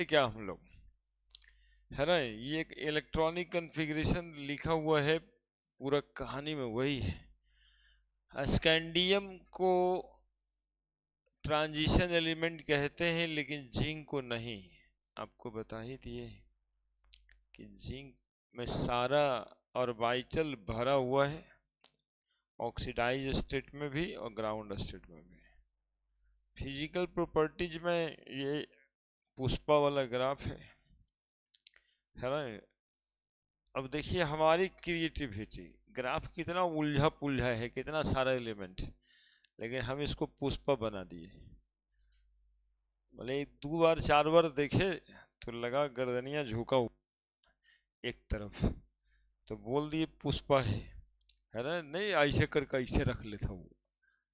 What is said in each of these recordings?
क्या हम लोग, है ना, ये एक इलेक्ट्रॉनिक कॉन्फ़िगरेशन लिखा हुआ है, पूरा कहानी में वही है। स्कैंडियम को ट्रांजिशन एलिमेंट कहते हैं, लेकिन जिंक को नहीं। आपको बता ही दिए कि जिंक में सारा ऑर्बिटल भरा हुआ है, ऑक्सीडाइज स्टेट में भी और ग्राउंड स्टेट में भी। फिजिकल प्रॉपर्टीज में ये पुष्पा वाला ग्राफ है ना। अब देखिए हमारी क्रिएटिविटी, ग्राफ कितना उलझा पुलझा है, कितना सारा एलिमेंट, लेकिन हम इसको पुष्पा बना दिए। भले 2 बार 4 बार देखे तो लगा गर्दनियां झुका हुआ एक तरफ, तो बोल दिए पुष्पा है ना। नहीं ऐसे करके ऐसे रख लेता हूँ,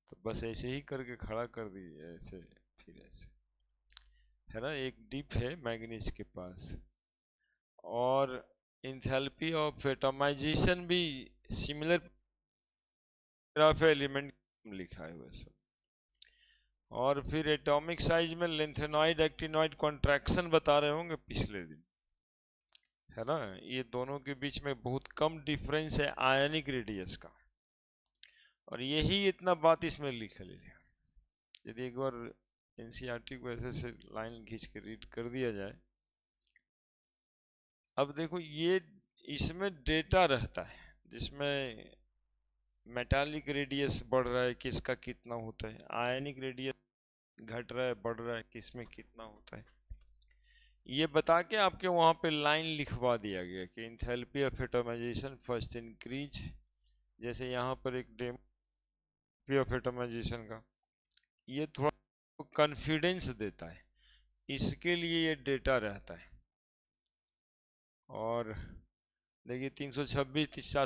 तो बस ऐसे ही करके खड़ा कर दिए, ऐसे फिर ऐसे, है ना। एक डिप है मैग्नीज के पास, और इंथैल्पी ऑफ एटमाइजेशन भी सिमिलर ग्राफ एलिमेंट लिखा है वैसे। और फिर एटॉमिक साइज में लेंथेनॉइड एक्टिनॉइड कॉन्ट्रैक्शन बता रहे होंगे पिछले दिन, है ना। ये दोनों के बीच में बहुत कम डिफरेंस है आयनिक रेडियस का, और यही इतना बात इसमें लिख लिया। यदि एक बार एनसीईआरटी को ऐसे से लाइन खींच के रीड कर दिया जाए। अब देखो ये इसमें डेटा रहता है, जिसमें मेटालिक रेडियस बढ़ रहा है किसका कितना होता है, आयनिक रेडियस घट रहा है बढ़ रहा है किसमें कितना होता है, ये बता के आपके वहां पे लाइन लिखवा दिया गया कि enthalpy of atomization first increase. जैसे यहाँ पर एक डेमो ऑफ एटमाइजेशन का, ये थोड़ा कॉन्फिडेंस देता है, इसके लिए ये डेटा रहता है। और देखिए 326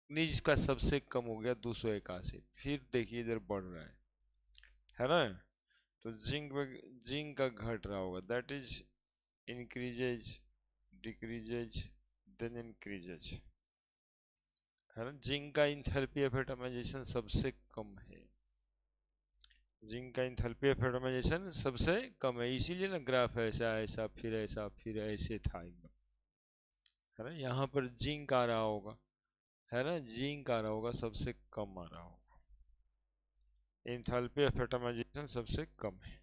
नीज का सबसे कम हो गया 281, फिर देखिए इधर बढ़ रहा है ना। तो जिंक का घट रहा होगा, that is increases decreases then increases, है ना। जिंक का इंथैल्पी ऑफ एटमाइजेशन सबसे कम है, जिंक का इंथैल्पी ऑफ एटमाइजेशन सबसे कम है, इसीलिए ना ग्राफ ऐसा ऐसा फिर ऐसे था एकदम, है ना। यहाँ पर जिंक आ रहा होगा, है ना, जिंक आ रहा होगा सबसे कम आ रहा होगा, एंथैल्पी ऑफ एटमाइजेशन सबसे कम है।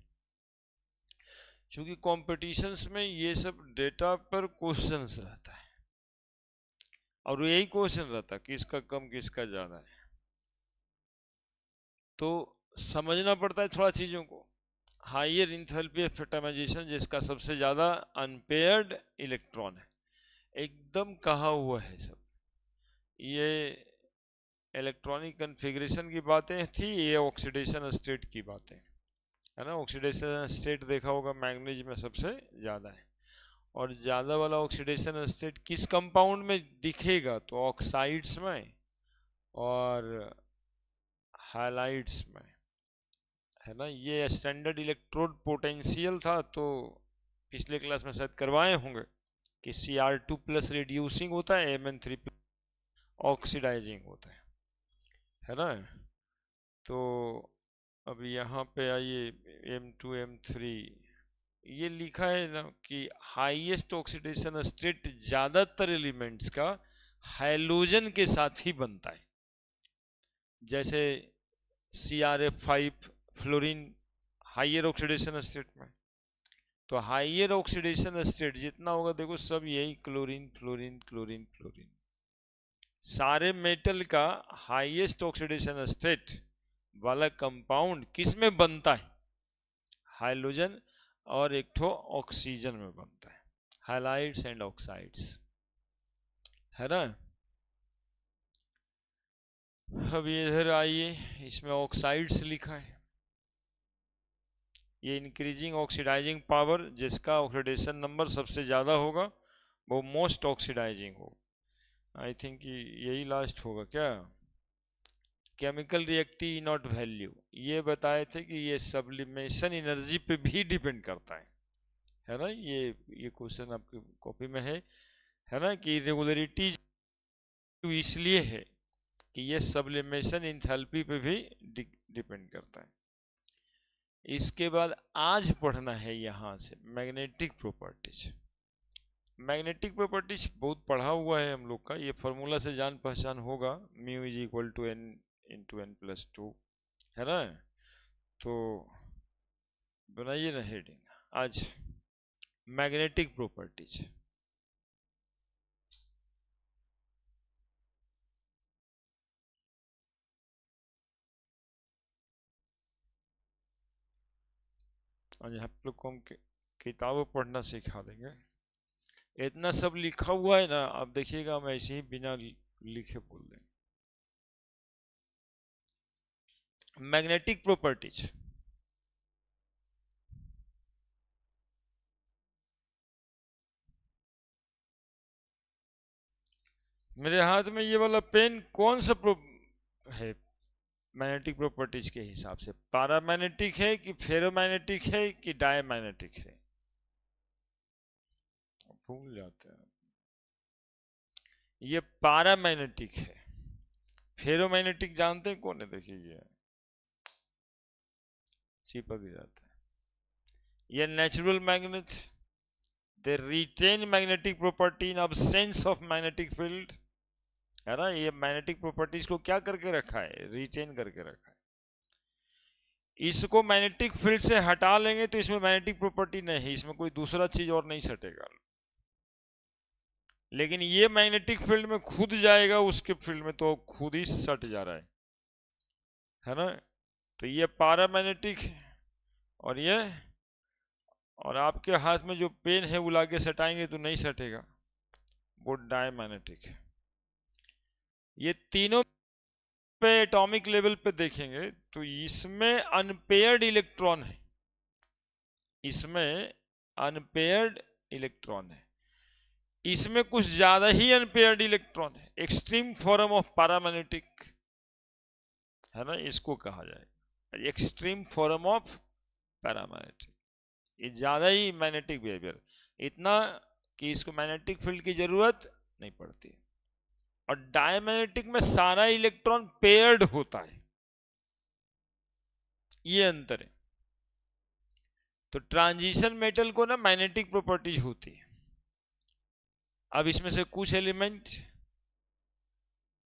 क्योंकि कॉम्पिटिशन्स में ये सब डेटा पर क्वेश्चंस रहता है, और यही क्वेश्चन रहता है किसका कम किसका ज्यादा है, तो समझना पड़ता है थोड़ा चीजों को। हाइयर इंथैल्पी ऑफ एटमाइजेशन जिसका सबसे ज्यादा अनपेयर्ड इलेक्ट्रॉन है, एकदम कहा हुआ है सब। ये इलेक्ट्रॉनिक कन्फिग्रेशन की बातें थी, ये ऑक्सीडेशन स्टेट की बातें, है ना। ऑक्सीडेशन स्टेट देखा होगा मैग्नीज में सबसे ज़्यादा है, और ज़्यादा वाला ऑक्सीडेशन स्टेट किस कंपाउंड में दिखेगा, तो ऑक्साइड्स में और हाइलाइट्स में, है ना। ये स्टैंडर्ड इलेक्ट्रोड पोटेंशियल था, तो पिछले क्लास में शायद करवाए होंगे कि Cr2+ रिड्यूसिंग होता है, Mn3+ ऑक्सीडाइजिंग होता है ना। तो अब यहाँ पे आइए M2 M3, ये लिखा है ना कि हाईएस्ट ऑक्सीडेशन स्टेट ज्यादातर एलिमेंट्स का हाइड्रोजन के साथ ही बनता है। जैसे CrF5 fluorine higher oxidation state में, तो हाइयर ऑक्सीडेशन स्टेट जितना होगा देखो सब यही क्लोरीन फ्लोरीन क्लोरीन फ्लोरीन, सारे मेटल का हाईएस्ट ऑक्सीडेशन स्टेट वाला कंपाउंड किस में बनता है, हाइड्रोजन और एक ठो ऑक्सीजन में बनता है, हाइलाइट्स एंड ऑक्साइड्स, है ना। अब इधर आइए, इसमें ऑक्साइड्स लिखा है, ये इंक्रीजिंग ऑक्सीडाइजिंग पावर, जिसका ऑक्सीडेशन नंबर सबसे ज़्यादा होगा वो मोस्ट ऑक्सीडाइजिंग होगा। आई थिंक यही लास्ट होगा क्या। केमिकल रिएक्टिव नॉट वैल्यू, ये बताए थे कि ये सब्लिमेशन एनर्जी पे भी डिपेंड करता है ना। ये क्वेश्चन आपकी कॉपी में है ना, कि रेगुलरिटी इसलिए है कि ये सब्लिमेशन इंथैल्पी पे भी डिपेंड करता है। इसके बाद आज पढ़ना है यहां से मैग्नेटिक प्रॉपर्टीज। मैग्नेटिक प्रॉपर्टीज बहुत पढ़ा हुआ है हम लोग का, ये फॉर्मूला से जान पहचान होगा, mu is equal to n into n plus two, है ना। तो बनाइए ना हेडिंग आज, मैग्नेटिक प्रॉपर्टीज। आज आप लोग को हम किताबें पढ़ना सिखा देंगे। इतना सब लिखा हुआ है ना, आप देखिएगा हम ऐसे ही बिना लिखे बोल देंगे। मैग्नेटिक प्रॉपर्टीज, मेरे हाथ में ये वाला पेन कौन सा है मैग्नेटिक प्रॉपर्टीज के हिसाब से, पैरामैग्नेटिक है कि फेरोमैग्नेटिक है कि डायमैग्नेटिक है, भूल जाते हैं। ये पैरामैग्नेटिक है। फेरोमैग्नेटिक जानते हैं कौन है, देखिए ये चिपक जाता है। ये natural magnet, they retain magnetic property in absence of magnetic field, है ना। ये मैग्नेटिक प्रॉपर्टीज को क्या करके रखा है, रिटेन करके रखा है। इसको मैग्नेटिक फील्ड से हटा लेंगे तो इसमें मैग्नेटिक प्रॉपर्टी नहीं है, इसमें कोई दूसरा चीज और नहीं सटेगा। लेकिन ये मैग्नेटिक फील्ड में खुद जाएगा, उसके फील्ड में तो खुद ही सट जा रहा है ना। तो ये पैरामैग्नेटिक है, और ये, और आपके हाथ में जो पेन है वो लाके सटाएंगे तो नहीं सटेगा, वो डायमैग्नेटिक है। ये तीनों पे एटॉमिक लेवल पे देखेंगे तो इसमें अनपेयर्ड इलेक्ट्रॉन है, इसमें अनपेयर्ड इलेक्ट्रॉन है, इसमें कुछ ज्यादा ही अनपेयर्ड इलेक्ट्रॉन है, एक्सट्रीम फॉर्म ऑफ पैरामैग्नेटिक, है ना, इसको कहा जाएगा एक्सट्रीम फॉर्म ऑफ पैरामैग्नेटिक। ये ज्यादा ही मैग्नेटिक बिहेवियर, इतना कि इसको मैग्नेटिक फील्ड की जरूरत नहीं पड़ती। और डायमैग्नेटिक में सारा इलेक्ट्रॉन पेयर्ड होता है, ये अंतर है। तो ट्रांजिशन मेटल को ना मैग्नेटिक प्रॉपर्टीज होती है। अब इसमें से कुछ एलिमेंट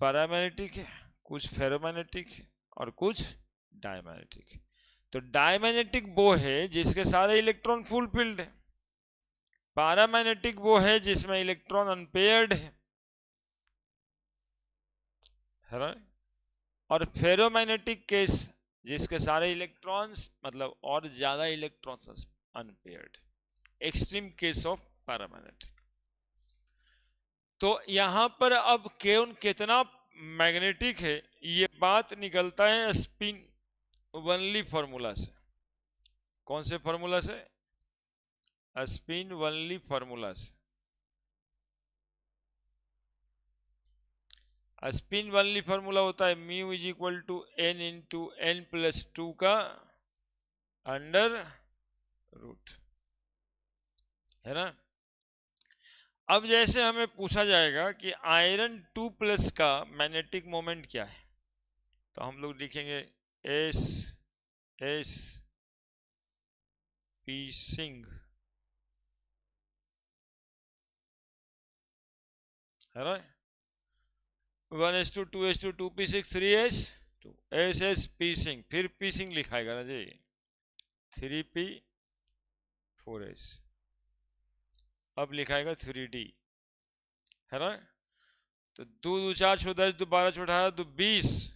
पैरामैग्नेटिक है, कुछ फेरोमैग्नेटिक है, और कुछ डायमैग्नेटिक है। तो डायमैग्नेटिक वो है जिसके सारे इलेक्ट्रॉन फुल फिल्ड है, पैरामैग्नेटिक वो है जिसमें इलेक्ट्रॉन अनपेयर्ड है ना। और फेरोमैग्नेटिक केस जिसके सारे इलेक्ट्रॉन्स मतलब और ज्यादा electrons unpaired, extreme case of paramagnetic. तो यहां पर अब कौन कितना मैग्नेटिक है ये बात निकलता है स्पिन वनली फॉर्मूला से। कौन से फॉर्मूला से, स्पिन वनली फॉर्मूला से। स्पिन वनली फॉर्मूला होता है mu is equal to n into n plus two का अंडर रूट, है ना। अब जैसे हमें पूछा जाएगा कि आयरन 2+ का मैग्नेटिक मोमेंट क्या है, तो हम लोग लिखेंगे एस एस पी सिंह, है ना। 1s2 2s2 2p6 3s2 S S P Singh, फिर पी सिंह लिखाएगा ना जी, 3p 4s, अब लिखाएगा 3d, है ना। तो 2 2 4 6 10 2 12 6 18 2 20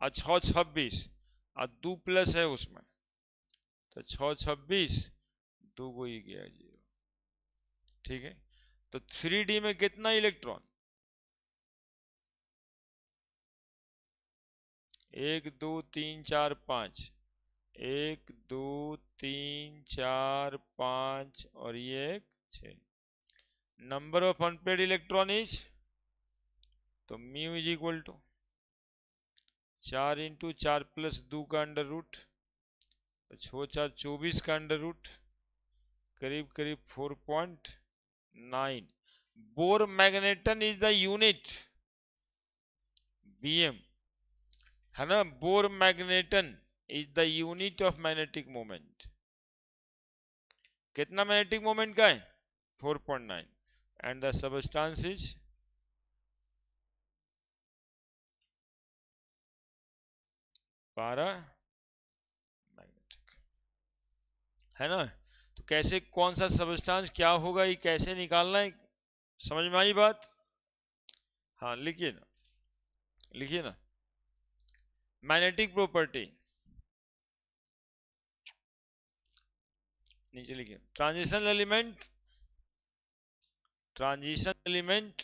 और 6 26 और 2 प्लस है उसमें, तो 6 26 2 को ही गया 0, ठीक है। तो 3d में कितना इलेक्ट्रॉन, 1 2 3 4 5, 1 2 3 4 5 और ये 6। Number of unpaired electron is, तो mu is equal to 4 into 4 plus 2 का अंडर रूट, तो 6 4 24 का अंडर रूट, करीब करीब 4.9। Bohr magneton is the unit, BM, है ना। Bohr magneton is the unit of magnetic moment. कितना मैग्नेटिक मोमेंट का है? 4.9। And the substance is paramagnetic, है ना। तो कैसे, कौन सा सबस्टांस क्या होगा, ये कैसे निकालना है, समझ में आई बात? हाँ लिखिए ना, लिखिए ना। मैग्नेटिक प्रॉपर्टी, नीचे लिखिए। Transition element, transition element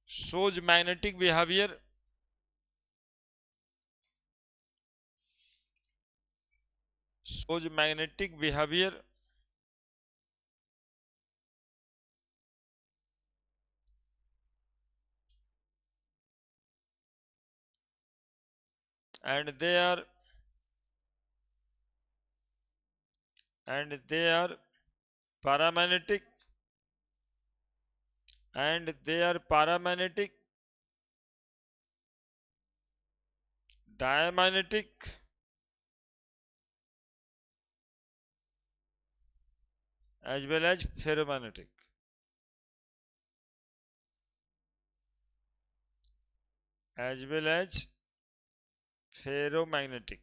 shows magnetic behavior, shows magnetic behavior and they are paramagnetic, and they are paramagnetic, diamagnetic, as well as ferromagnetic, as well as ferromagnetic।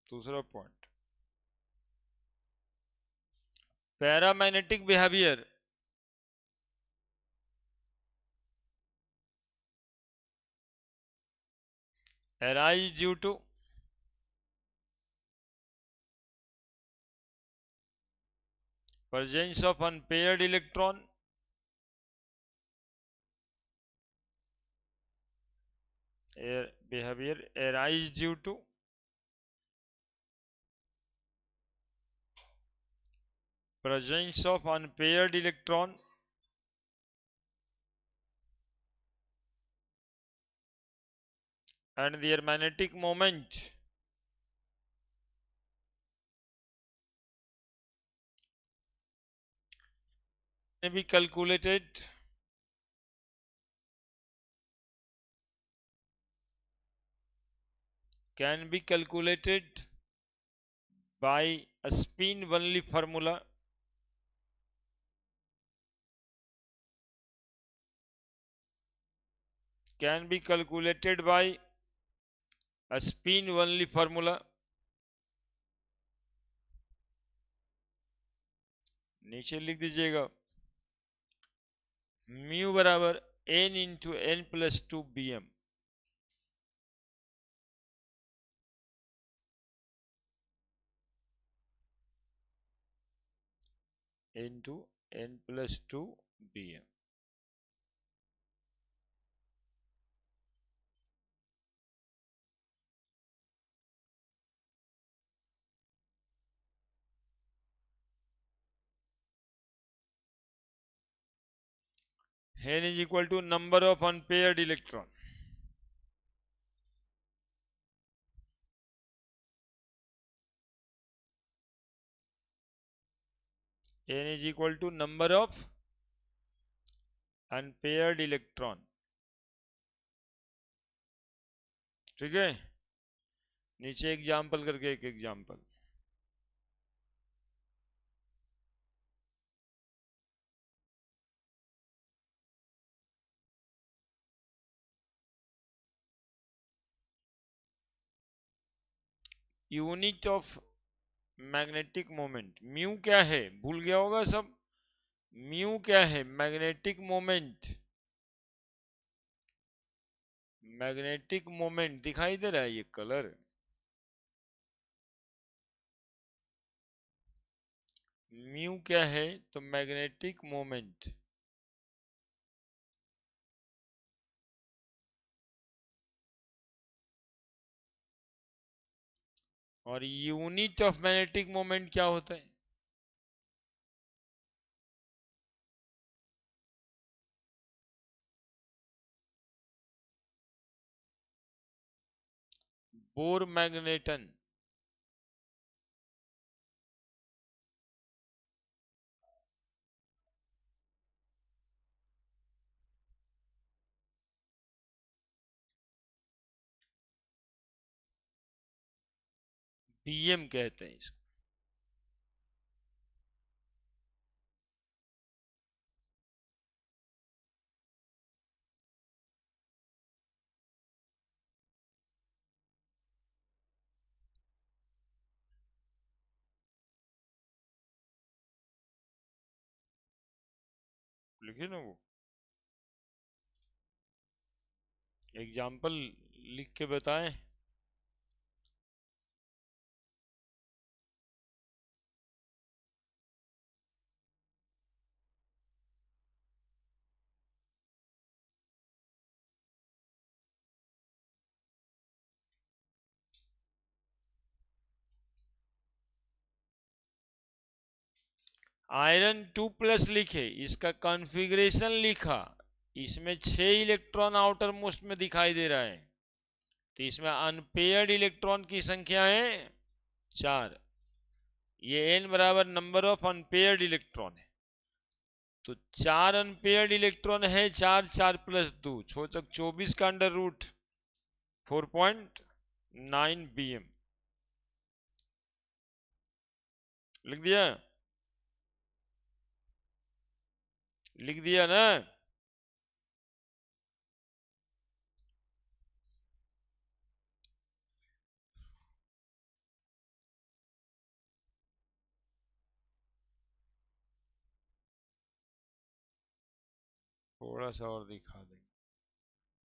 दूसरा point, paramagnetic behaviour arise due to presence of unpaired electron, behavior arise due to presence of unpaired electron and their magnetic moment can be calculated by a spin only formula, can be calculated by a spin only formula। नीचे लिख दीजिएगा mu बराबर n into n plus 2 bm, into n plus 2 bm। n is equal to number of unpaired electron, n is equal to number of unpaired electron। ठीक है, नीचे example करके एक example. Unit of magnetic moment mu क्या है, भूल गया होगा सब। म्यू क्या है? मैग्नेटिक मोमेंट, मैग्नेटिक मोमेंट दिखाई दे रहा है ये कलर, म्यू क्या है? तो मैग्नेटिक मोमेंट, और यूनिट ऑफ मैग्नेटिक मोमेंट क्या होता है? Bore magneton. बीएम कहते हैं इसको। लिखिए ना वो एग्जाम्पल लिख के बताएं। आयरन 2+ लिखे, इसका कॉन्फ़िगरेशन लिखा, इसमें 6 इलेक्ट्रॉन आउटर मोस्ट में दिखाई दे रहा है, तो इसमें अनपेयर्ड इलेक्ट्रॉन की संख्या है 4। ये n बराबर नंबर ऑफ अनपेयर्ड इलेक्ट्रॉन है, तो 4 अनपेयर्ड इलेक्ट्रॉन है, 4 4 + 2 छोचक 24 का अंडर रूट 4.9 bm लिख दिया, लिख दिया ना। थोड़ा सा और दिखा देंगे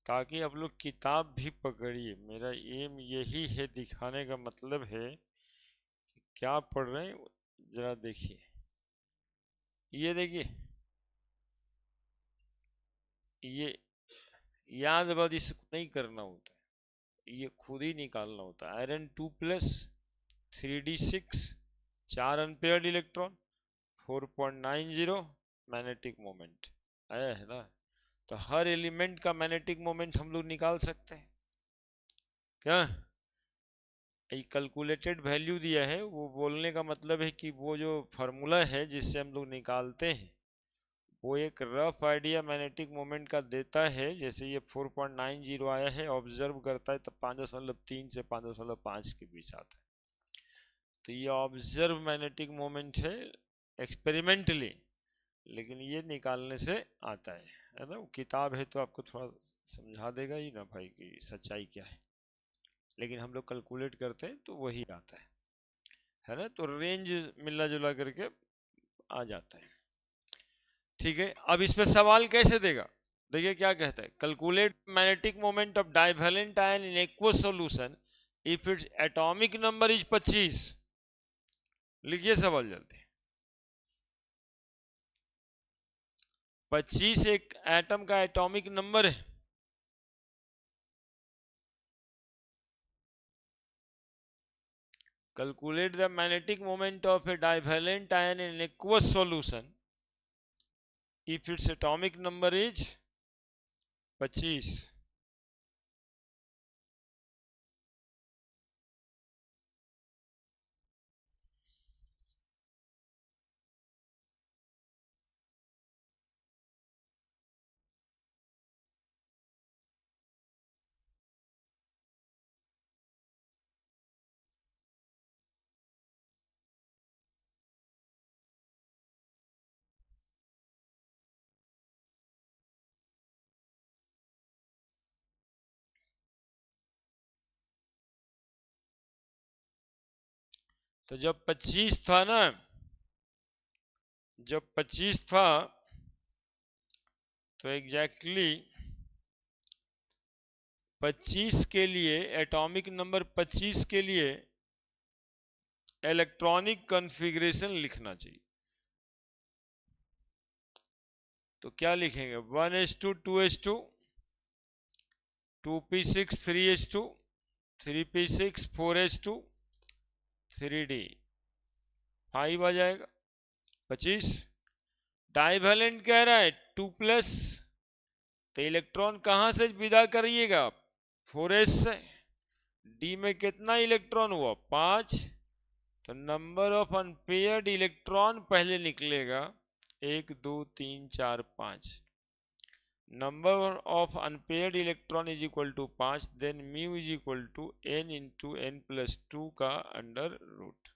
ताकि आप लोग किताब भी पकड़िए। मेरा एम यही है, दिखाने का मतलब है कि क्या पढ़ रहे हैं। जरा देखिए, ये देखिए, ये याद बात इसको नहीं करना होता है, ये खुद ही निकालना होता है। Iron 2+ 3d6 4 unpaired electron 4.90 magnetic moment आया है ना। तो हर एलिमेंट का मैग्नेटिक मोमेंट हम लोग निकाल सकते हैं क्या। कैलकुलेटेड वैल्यू दिया है, वो बोलने का मतलब है कि वो जो फार्मूला है जिससे हम लोग निकालते हैं, वो एक रफ आइडिया मैग्नेटिक मोमेंट का देता है। जैसे ये 4.90 आया है, ऑब्जर्व करता है तो 5.3 से 5.5 के बीच आता है, तो ये ऑब्जर्व मैग्नेटिक मोमेंट है एक्सपेरिमेंटली, लेकिन ये निकालने से आता है ना। वो किताब है तो आपको थोड़ा समझा देगा ही ना भाई कि सच्चाई क्या है, लेकिन हम लोग कैलकुलेट करते हैं तो वही आता है ना। तो रेंज मिला जुला करके आ जाता है, ठीक है। अब इस पे सवाल कैसे देगा, देखिए क्या कहता है, calculate magnetic moment of divalent ion in aqueous solution if its atomic number is 25। लिखिए सवाल जल्दी। 25 एक एटम का एटॉमिक नंबर है। Calculate the magnetic moment of a divalent ion in aqueous solution if its atomic number is 25। तो जब 25 था ना, जब 25 था तो एग्जैक्टली 25 के लिए, एटॉमिक नंबर 25 के लिए इलेक्ट्रॉनिक कॉन्फ़िगरेशन लिखना चाहिए। तो क्या लिखेंगे, 1s2 2s2 2p6 3s2 3p6 4s2 3d 5 आ जाएगा 25। डाइवैलेंट कह रहा है 2+, तो इलेक्ट्रॉन कहां से विदा करिएगा, 4s से। डी में कितना इलेक्ट्रॉन हुआ, 5, तो नंबर ऑफ अनपेयर्ड इलेक्ट्रॉन पहले निकलेगा 1 2 3 4 5। Number of unpaired electron is equal to 5, then mu is equal to n into n plus 2 का अंडर रूट।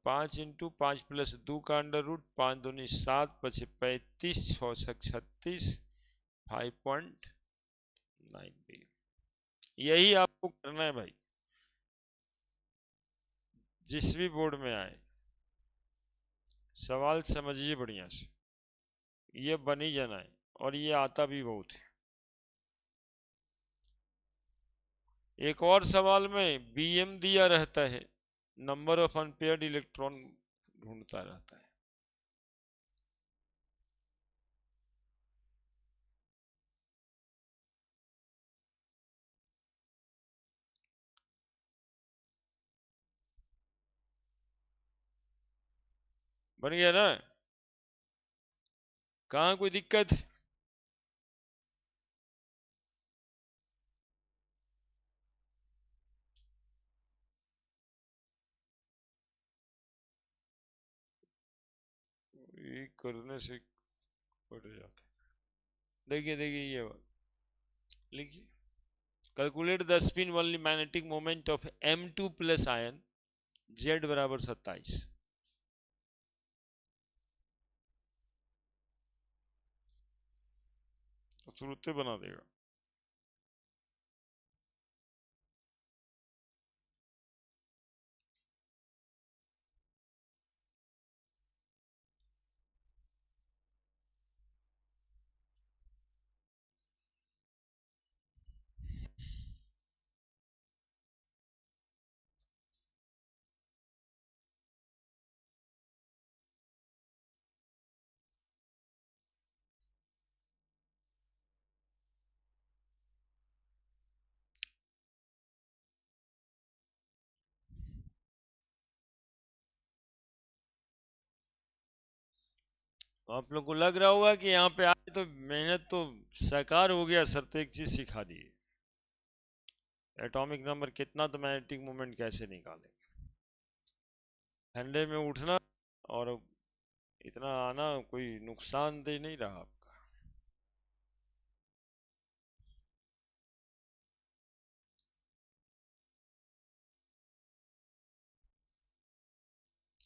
5 इंटू 5 प्लस 2 का अंडर रूट, 5 दूनी 7, 5 35, 6 36, 5.9 यही आपको करना है भाई, जिस भी बोर्ड में आए सवाल समझिए बढ़िया से, ये बन ही जाना है और ये आता भी बहुत है। एक और सवाल में बीएम दिया रहता है, नंबर ऑफ अनपेयर्ड इलेक्ट्रॉन ढूंढता रहता है। बन गया ना? कहाँ कोई दिक्कत? ये करने से कट जाता है। देखिए देखिए ये बात लिखिए, calculate the spin only magnetic moment of M2 plus ion Z बराबर 27। तो तुरंत बना देगा। आप लोग को लग रहा होगा कि यहाँ पे आए तो मेहनत तो साकार हो गया सर, तो एक चीज सिखा दी, एटॉमिक नंबर कितना तो मैग्नेटिक मोमेंट कैसे निकाले, ठंडे में उठना और इतना आना कोई नुकसानदेह नहीं रहा आपका।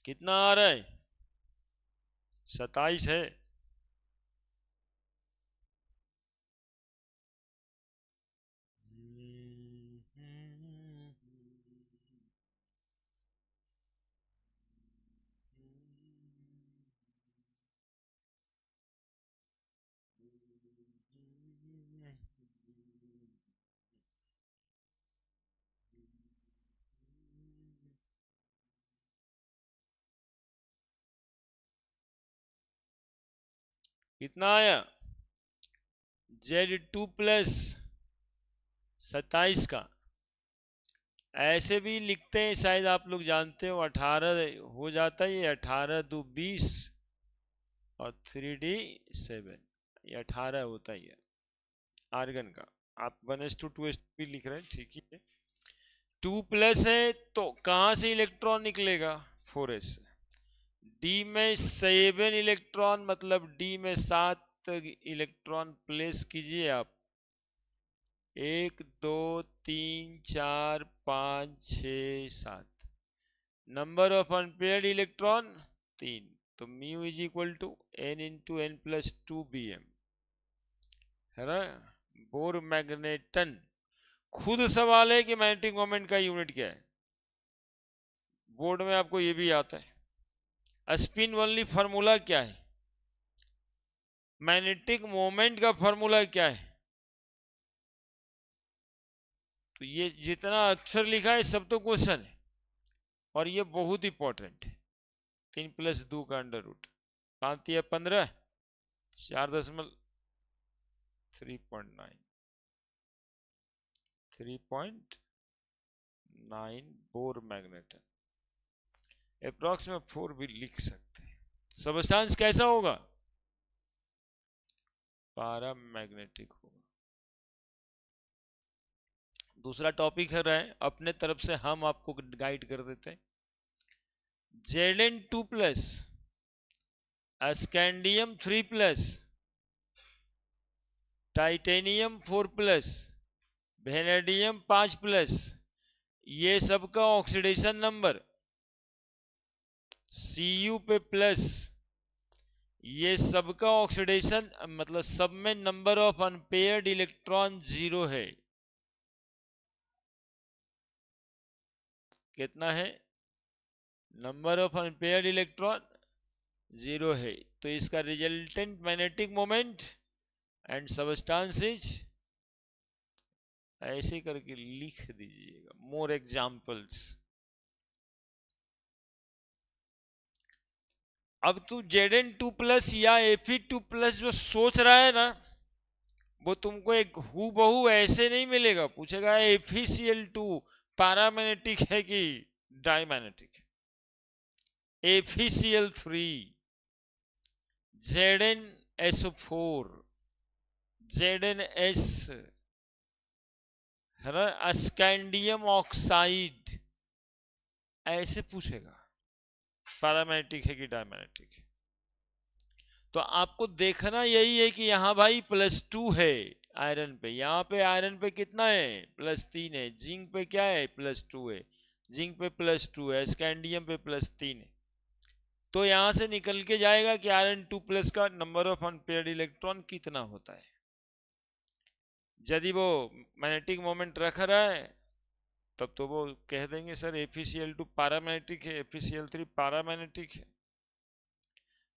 कितना आ रहा है? 27 है। कितना आया? Z2 प्लस 27 का ऐसे भी लिखते हैं, शायद आप लोग जानते हो, 18 हो जाता है, ये 18 दो 20 और 3D7, ये 18 होता ही है आर्गन का। आप 1s2 भी लिख रहे हैं, ठीक ही है। 2 प्लस है तो कहाँ से इलेक्ट्रॉन निकलेगा? 4s से। डी में 7 इलेक्ट्रॉन, मतलब डी में 7 इलेक्ट्रॉन प्लेस कीजिए आप, 1 2 3 4 5 6 7, नंबर ऑफ अनपेयर्ड इलेक्ट्रॉन 3, तो mu is equal to n into n plus 2 bm, है ना? Bohr magneton. खुद सवाल है कि मैग्नेटिक मोमेंट का यूनिट क्या है, बोर्ड में आपको ये भी आता है। स्पिन वनली फार्मूला क्या है, मैग्नेटिक मोमेंट का फार्मूला क्या है, तो ये जितना अक्षर लिखा है सब तो क्वेश्चन है और ये बहुत इंपॉर्टेंट है। 3 प्लस 2 का अंडर रूट, 5 या 15, 4.3.9, 3.9 बोर मैग्नेटन, अप्रॉक्स में 4 भी लिख सकते हैं। सबस्टांस कैसा होगा? पारा मैग्नेटिक होगा। दूसरा टॉपिक है रहा है, अपने तरफ से हम आपको गाइड कर देते हैं। Zn2 plus, scandium 3 plus, titanium 4+, vanadium 5+, ये सबका ऑक्सीडेशन नंबर Cu पे प्लस, ये सबका ऑक्सीडेशन मतलब सब में नंबर ऑफ अनपेयर्ड इलेक्ट्रॉन 0 है। कितना है? नंबर ऑफ अनपेयर्ड इलेक्ट्रॉन 0 है। तो इसका resultant magnetic moment and substances ऐसे करके लिख दीजिएगा। More examples. अब तू Zn2+ या Fe2+ जो सोच रहा है ना, वो तुमको एक हूबहू ऐसे नहीं मिलेगा। पूछेगा FeCl2 पैरामैग्नेटिक है कि डायमैग्नेटिक? FeCl3, ZnSO4, ZnS है ना, स्कैंडियम ऑक्साइड, ऐसे पूछेगा पैरामैग्नेटिक है कि डायमैग्नेटिक। तो आपको देखना यही है कि यहाँ भाई +2 है आयरन पे, यहाँ पे आयरन पे कितना है? +3 है। जिंक पे क्या है? +2 है। जिंक पे +2 है, स्कैंडियम पे +3 है। तो यहां से निकल के जाएगा कि आयरन 2+ का नंबर ऑफ अनपेयर्ड इलेक्ट्रॉन कितना होता है। यदि वो मैग्नेटिक मोमेंट रख रहा है तब तो वो कह देंगे सर FeCl2 पैरामैग्नेटिक है, FeCl3 पैरामैग्नेटिक है।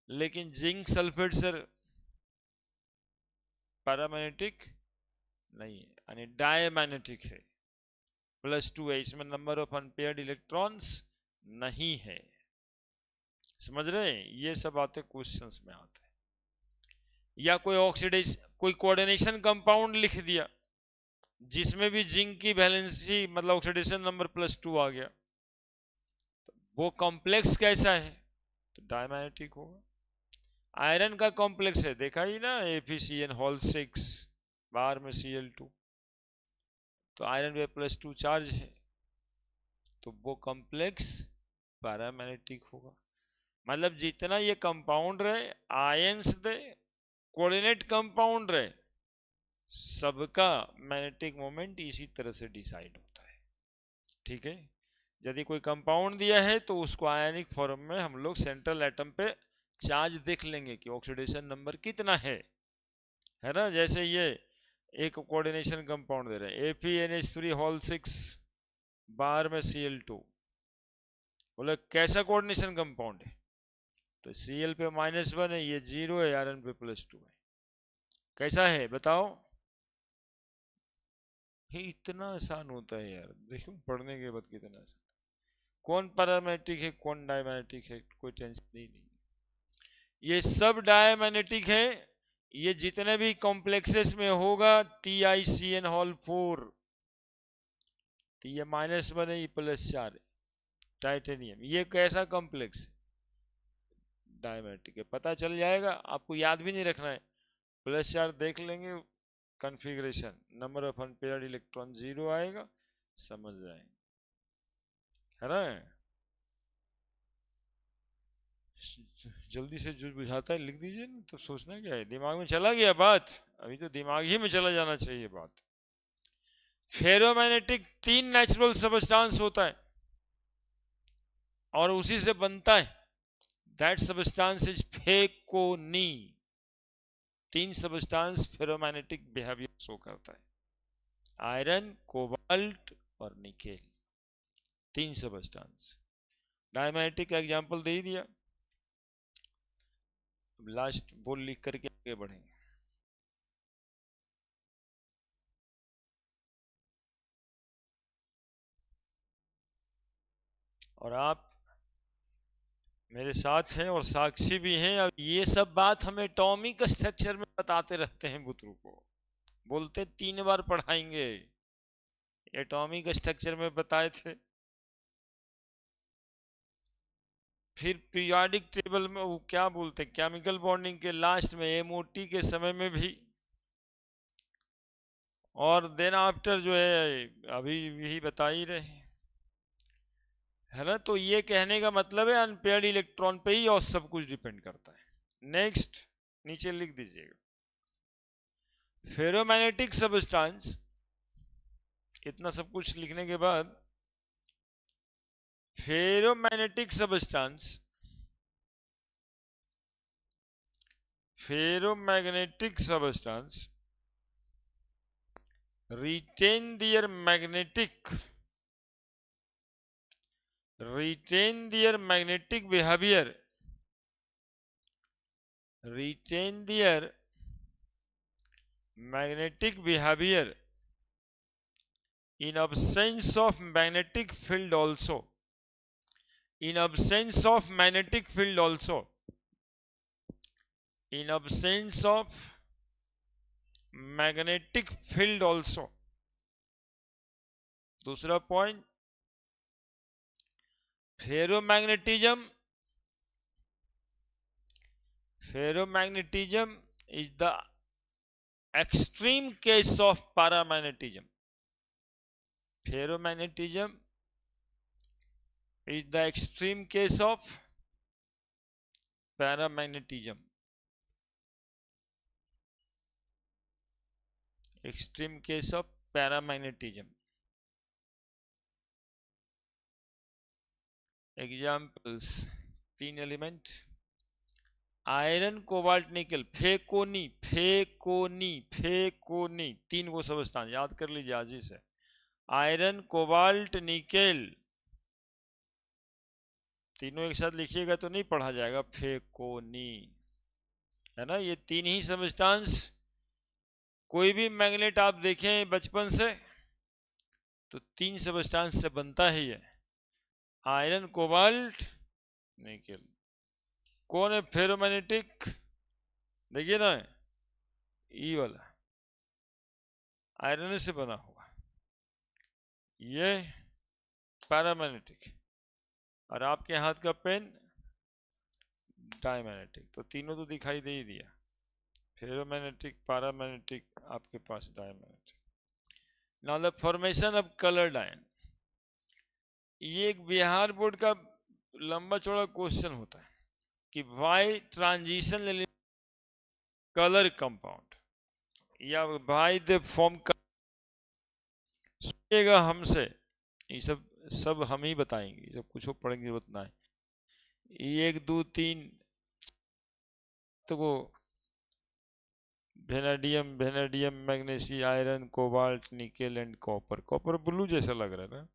लेकिन जिंक सल्फेट सर पैरामैग्नेटिक नहीं है, यानी डायमैग्नेटिक है, +2 है। इसमें नंबर ऑफ अनपेयर्ड इलेक्ट्रॉन्स नहीं है। समझ रहे हैं? ये सब बातें क्वेश्चंस में आते हैं। या कोई ऑक्सीडेशन, कोई कोऑर्डिनेशन कंपाउंड लिख दिया जिसमें भी जिंक की वैलेंसी मतलब ऑक्सीडेशन नंबर +2 आ गया, तो वो कॉम्प्लेक्स कैसा है? तो डायमैग्नेटिक होगा। आयरन का कॉम्प्लेक्स है, देखा ही ना, FeCN6 बाहर में Cl2, तो आयरन पे +2 चार्ज है, तो वो कॉम्प्लेक्स पैरामैग्नेटिक होगा। मतलब जितना ये कंपाउंड रहे, आयंस दे, कोऑर्डिनेट कंपाउंड रहे, सबका मैग्नेटिक मोमेंट इसी तरह से डिसाइड होता है। ठीक है? यदि कोई कंपाउंड दिया है तो उसको आयनिक फॉर्म में हम लोग सेंट्रल एटम पे चार्ज देख लेंगे कि ऑक्सीडेशन नंबर कितना है ना। जैसे ये एक कोऑर्डिनेशन कंपाउंड दे रहे हैं FeNH3 बाहर में Cl2, बोले कैसा कोऑर्डिनेशन कंपाउंड है? तो Cl पे -1 है, ये 0 है, आयरन पे +2 है। कैसा है बताओ? ये इतना आसान होता है यार, देखो पढ़ने के बाद कितना आसान। कौन पैरामैग्नेटिक है कौन डायमैग्नेटिक है, कोई टेंशन ही नहीं। ये सब डायमैग्नेटिक है। ये जितने भी कॉम्प्लेक्सेस में होगा TiCN4, तो ये -1 है, ये +4 है, टाइटेनियम, ये कैसा कॉम्प्लेक्स? डायमैग्नेटिक है। पता चल जाएगा, आपको याद भी नहीं रखना है, +4 देख लेंगे, configuration number of unpaired electron 0 आएगा, समझ जाएंगे, है ना। जल्दी से जो बुझाता है लिख दीजिए ना, तो सोचना क्या है, दिमाग में चला गया बात, अभी तो दिमाग ही में चला जाना चाहिए बात। फेरोमैग्नेटिक 3 नेचुरल सबस्टांस होता है और उसी से बनता है, दैट सबस्टांस इज फेकोनी। 3 सबस्टांस फेरोमैग्नेटिक बिहेवियर शो करता है, आयरन, कोबाल्ट और निकेल, 3 सबस्टांस। डायमैग्नेटिक का एग्जांपल दे ही दिया। लास्ट बोल लिख करके आगे बढ़ेंगे। और आप मेरे साथ हैं और साक्षी भी हैं। अब ये सब बात हम एटॉमिक स्ट्रक्चर में बताते रहते हैं बुतरू को, बोलते 3 बार पढ़ाएंगे, एटॉमिक स्ट्रक्चर में बताए थे, फिर पीरियोडिक टेबल में वो क्या बोलते हैं, केमिकल बॉन्डिंग के लास्ट में MOT के समय में भी, और देन आफ्टर जो है अभी भी बता ही रहे, है ना। तो ये कहने का मतलब है अनपेयर्ड इलेक्ट्रॉन पे ही और सब कुछ डिपेंड करता है। नेक्स्ट नीचे लिख दीजिएगा। फेरोमैग्नेटिक सबस्टांस, इतना सब कुछ लिखने के बाद, ferromagnetic substance, ferromagnetic substance retain their magnetic behavior, retain their magnetic behavior in absence of magnetic field also, in absence of magnetic field also, in absence of magnetic field also. दूसरा point, ferromagnetism, ferromagnetism is the extreme case of paramagnetism. Ferromagnetism is the extreme case of paramagnetism. Extreme case of paramagnetism. Examples, 3 element, iron cobalt nickel, फेकोनी, फेकोनी, फेकोनी, 3 को substance याद कर लीजिए आज ही से, iron cobalt nickel, तीनों एक साथ लिखिएगा तो नहीं पढ़ा जाएगा, फेकोनी, है ना। ये 3 ही सबस्टांस, कोई भी मैग्नेट आप देखें बचपन से तो 3 सबस्टांस से बनता ही है, आयरन कोबाल्ट निकेल। कौन है फेरोमैग्नेटिक, देखिए ना, ई वाला आयरन से बना हुआ, ये पैरामैग्नेटिक, और आपके हाथ का पेन डायमैग्नेटिक। तो तीनों तो दिखाई दे ही दिया, फेरोमैग्नेटिक, पैरामैग्नेटिक, आपके पास diamagnetic. Now the formation of coloured ion, ये एक बिहार बोर्ड का लंबा चौड़ा क्वेश्चन होता है कि वाई ट्रांजिशन कलर कंपाउंड, या वाई द फॉर्म, सुनिएगा हमसे, ये सब हम ही बताएंगे, सब कुछ पढ़ेंगे जरूरत ना है। 1 2 3 तो वो vanadium, vanadium, magnesium, iron, cobalt, nickel and copper. Copper blue जैसा लग रहा है ना,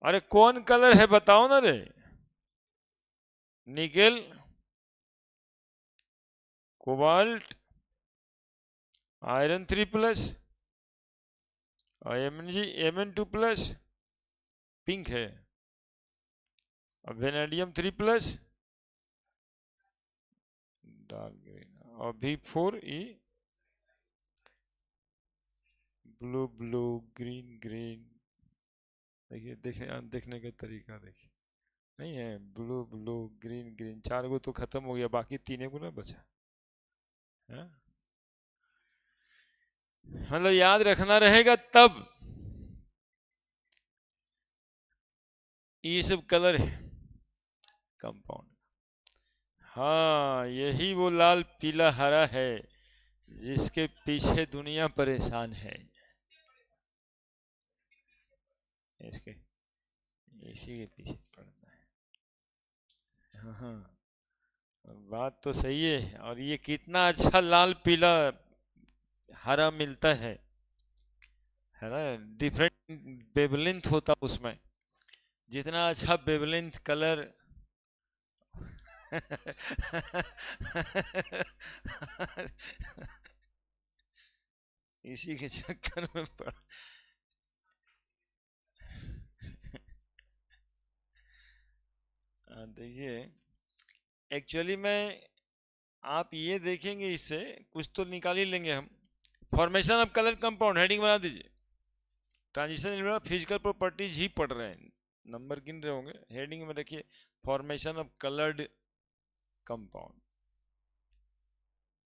अरे कौन कलर है बताओ ना रे, निकेल, कोबाल्ट, आयरन 3+, और Mn2+, पिंक है, और वेनेडियम 3+, डार्क ग्रीन, और V4E, blue blue, green green. देखिए देखने का तरीका देखिए, नहीं है, ब्लू ब्लू, ग्रीन ग्रीन, 4 को तो खत्म हो गया, बाकी 3 को ना बचा है। मतलब याद रखना रहेगा तब, ये सब कलर है कंपाउंड। हाँ, यही वो लाल पीला हरा है जिसके पीछे दुनिया परेशान है, इसके इसी के पीछे पड़ना है। हाँ हाँ, बात तो सही है। और ये कितना अच्छा लाल पीला हरा मिलता है ना, डिफरेंट वेवलेंथ होता उसमें, जितना अच्छा वेवलेंथ कलर इसी के चक्कर में पड़ा। देखिए, एक्चुअली में आप ये देखेंगे, इससे कुछ तो निकाल ही लेंगे हम। Formation of colour compound, heading बना दीजिए, ट्रांजिशन फिजिकल प्रॉपर्टीज ही पढ़ रहे हैं, नंबर गिन रहे होंगे, हेडिंग में रखिए फॉर्मेशन ऑफ कलर्ड कंपाउंड,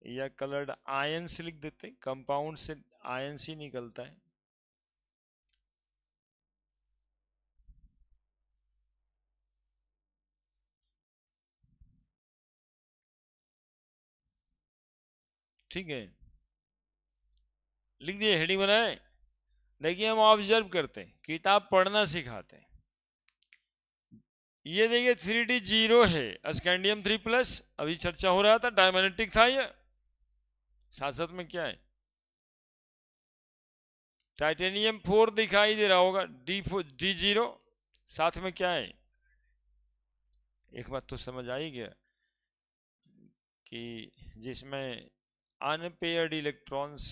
या कलर्ड आयन से लिख देते हैं, कंपाउंड से आयन से निकलता है। ठीक है, लिख दिए, हेडिंग बनाए। देखिए हम ऑब्जर्व करते हैं, किताब पढ़ना सिखाते हैं। ये देखिए 3D 0 है, स्कैंडियम 3+, अभी चर्चा हो रहा था, डायमैग्नेटिक था ये। साथ साथ में क्या है, टाइटेनियम 4 दिखाई दे रहा होगा, D0। साथ में क्या है, एक बात तो समझ आई गया कि जिसमें अनपेयर्ड इलेक्ट्रॉन्स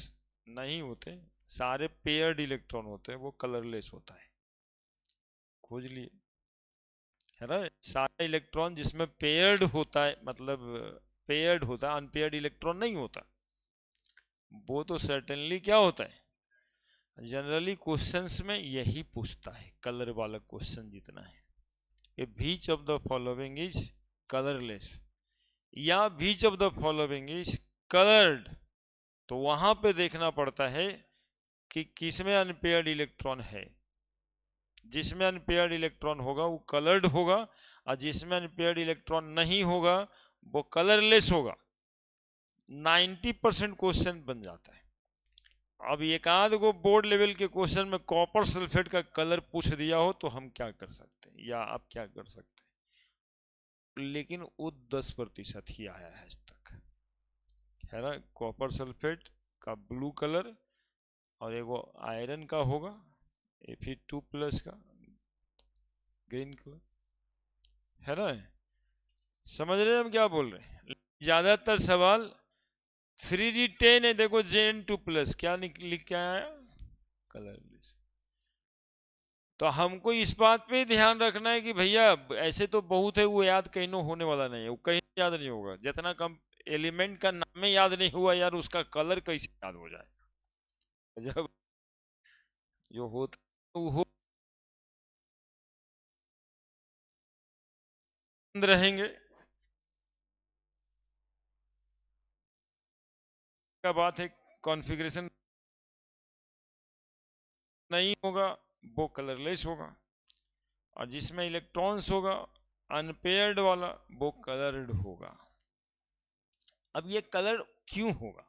नहीं होते, सारे पेयर्ड इलेक्ट्रॉन होते हैं, वो कलरलेस होता है। खोज लिए, है ना। सारा इलेक्ट्रॉन जिसमें पेयर्ड होता है, मतलब पेयर्ड होता है, अनपेयर्ड इलेक्ट्रॉन नहीं होता, वो तो सर्टेनली क्या होता है। जनरली क्वेश्चंस में यही पूछता है, कलर वाला क्वेश्चन जितना है, कि which of the following is colourless या which of the following is coloured, तो वहां पे देखना पड़ता है कि किसमें अनपेयर्ड इलेक्ट्रॉन है। जिसमें अनपेयर्ड इलेक्ट्रॉन होगा वो कलर्ड होगा, और जिसमें अनपेयर्ड इलेक्ट्रॉन नहीं होगा वो कलरलेस होगा। 90% क्वेश्चन बन जाता है। अब एक आध को बोर्ड लेवल के क्वेश्चन में कॉपर सल्फेट का कलर पूछ दिया हो तो हम क्या कर सकते हैं, या आप क्या कर सकते हैं, लेकिन वो 10% ही आया है आज तक, है ना। कॉपर सल्फेट का ब्लू कलर, और एगो आयरन का होगा Fe2+ का ग्रीन कलर, है ना। समझ रहे हैं हम क्या बोल रहे हैं। ज्यादातर सवाल 3D10 है, देखो Zn2+, क्या लिख के आया, कलरलेस। तो हमको इस बात पे ध्यान रखना है कि भैया ऐसे तो बहुत है, वो याद कहीं होने वाला नहीं है, वो कहीं याद नहीं होगा। जितना कम एलिमेंट का नाम याद नहीं हुआ यार, उसका कलर कैसे याद हो जाए। जब जो होता वो हो रहेंगे, का बात है, कॉन्फ़िगरेशन नहीं होगा वो कलरलेस होगा, और जिसमें इलेक्ट्रॉन्स होगा अनपेयर्ड वाला वो कलर्ड होगा। अब ये कलर क्यों होगा,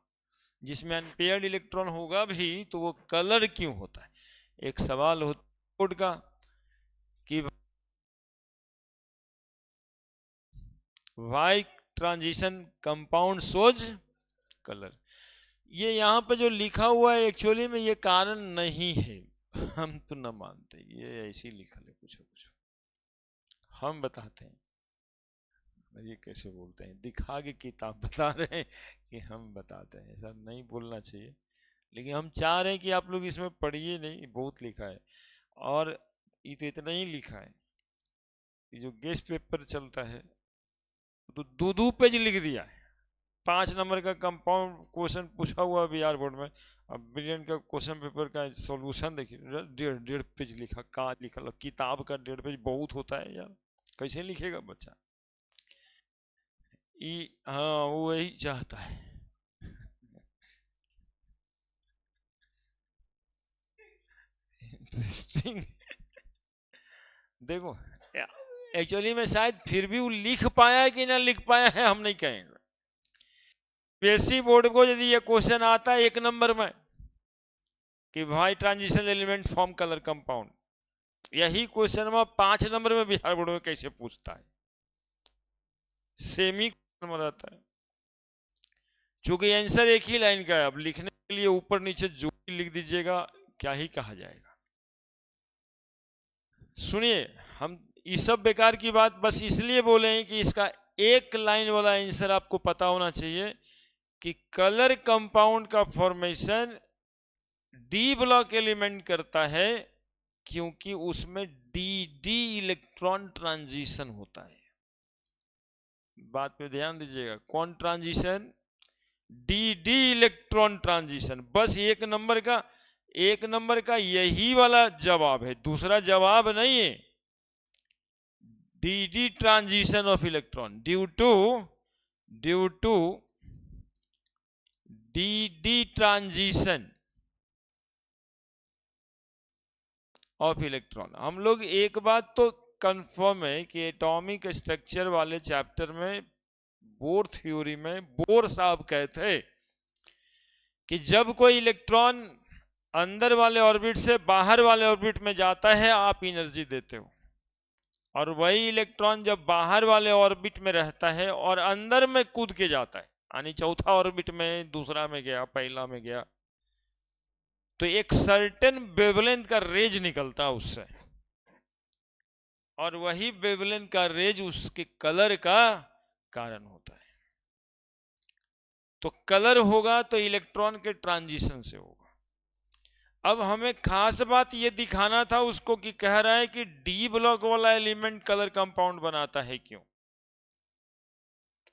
जिसमें अनपेयर्ड इलेक्ट्रॉन होगा भी तो वो कलर क्यों होता है। एक सवाल होता है बोर्ड का कि वाई ट्रांजिशन कंपाउंड सोज कलर। ये यहाँ पे जो लिखा हुआ है एक्चुअली में ये कारण नहीं है, हम तो न मानते, ये ऐसे ही लिखा है कुछ कुछ, हम बताते हैं। ये कैसे बोलते हैं, दिखा के किताब बता रहे हैं कि हम बताते हैं, ऐसा नहीं बोलना चाहिए। लेकिन हम चाह रहे हैं कि आप लोग इसमें पढ़िए नहीं, बहुत लिखा है। और ये तो इतना ही लिखा है कि जो गेस्ट पेपर चलता है तो दो पेज लिख दिया है। 5 नंबर का कंपाउंड क्वेश्चन पूछा हुआ बिहार बोर्ड में, अब ब्रिलियंट का क्वेश्चन पेपर का सॉल्यूशन देखिए, 1.5 पेज लिखा, कहाँ लिखा, किताब का 1.5 पेज बहुत होता है यार, कैसे लिखेगा बच्चा। हाँ वो वही चाहता है। इंटरेस्टिंग। देखो एक्चुअली में शायद फिर भी वो लिख पाया है कि ना लिख पाया है हम नहीं कहेंगे। पीएससी बोर्ड को यदि ये क्वेश्चन आता है 1 नंबर में कि भाई transition element form colour compound, यही क्वेश्चन में 5 नंबर में बिहार बोर्ड में कैसे पूछता है, सेमी क्वेश्चन में रहता है। चूंकि आंसर एक ही लाइन का है, अब लिखने के लिए ऊपर नीचे जो भी लिख दीजिएगा क्या ही कहा जाएगा। सुनिए, हम इस सब बेकार की बात बस इसलिए बोले हैं कि इसका एक लाइन वाला आंसर आपको पता होना चाहिए कि कलर कंपाउंड का फॉर्मेशन डी ब्लॉक एलिमेंट करता है, क्योंकि उसमें डी इलेक्ट्रॉन ट्रांजिशन होता है। बात पे ध्यान दीजिएगा, कौन ट्रांजिशन, डी इलेक्ट्रॉन ट्रांजिशन। बस 1 नंबर का यही वाला जवाब है, दूसरा जवाब नहीं है। D transition of electron due to D transition of electron. हम लोग एक बात तो कंफर्म है कि एटॉमिक स्ट्रक्चर वाले चैप्टर में बोर थ्योरी में बोर साहब कहते कि जब कोई इलेक्ट्रॉन अंदर वाले ऑर्बिट से बाहर वाले ऑर्बिट में जाता है आप एनर्जी देते हो, और वही इलेक्ट्रॉन जब बाहर वाले ऑर्बिट में रहता है और अंदर में कूद के जाता है, यानी चौथा ऑर्बिट में, दूसरा में गया, पहला में गया, तो एक सर्टेन वेवलेंथ का रेज निकलता है उससे, और वही वेवलेंथ का रेज उसके कलर का कारण होता है। तो कलर होगा तो इलेक्ट्रॉन के ट्रांजिशन से होगा। अब हमें खास बात यह दिखाना था उसको कि कह रहा है कि डी ब्लॉक वाला एलिमेंट कलर कंपाउंड बनाता है, क्यों?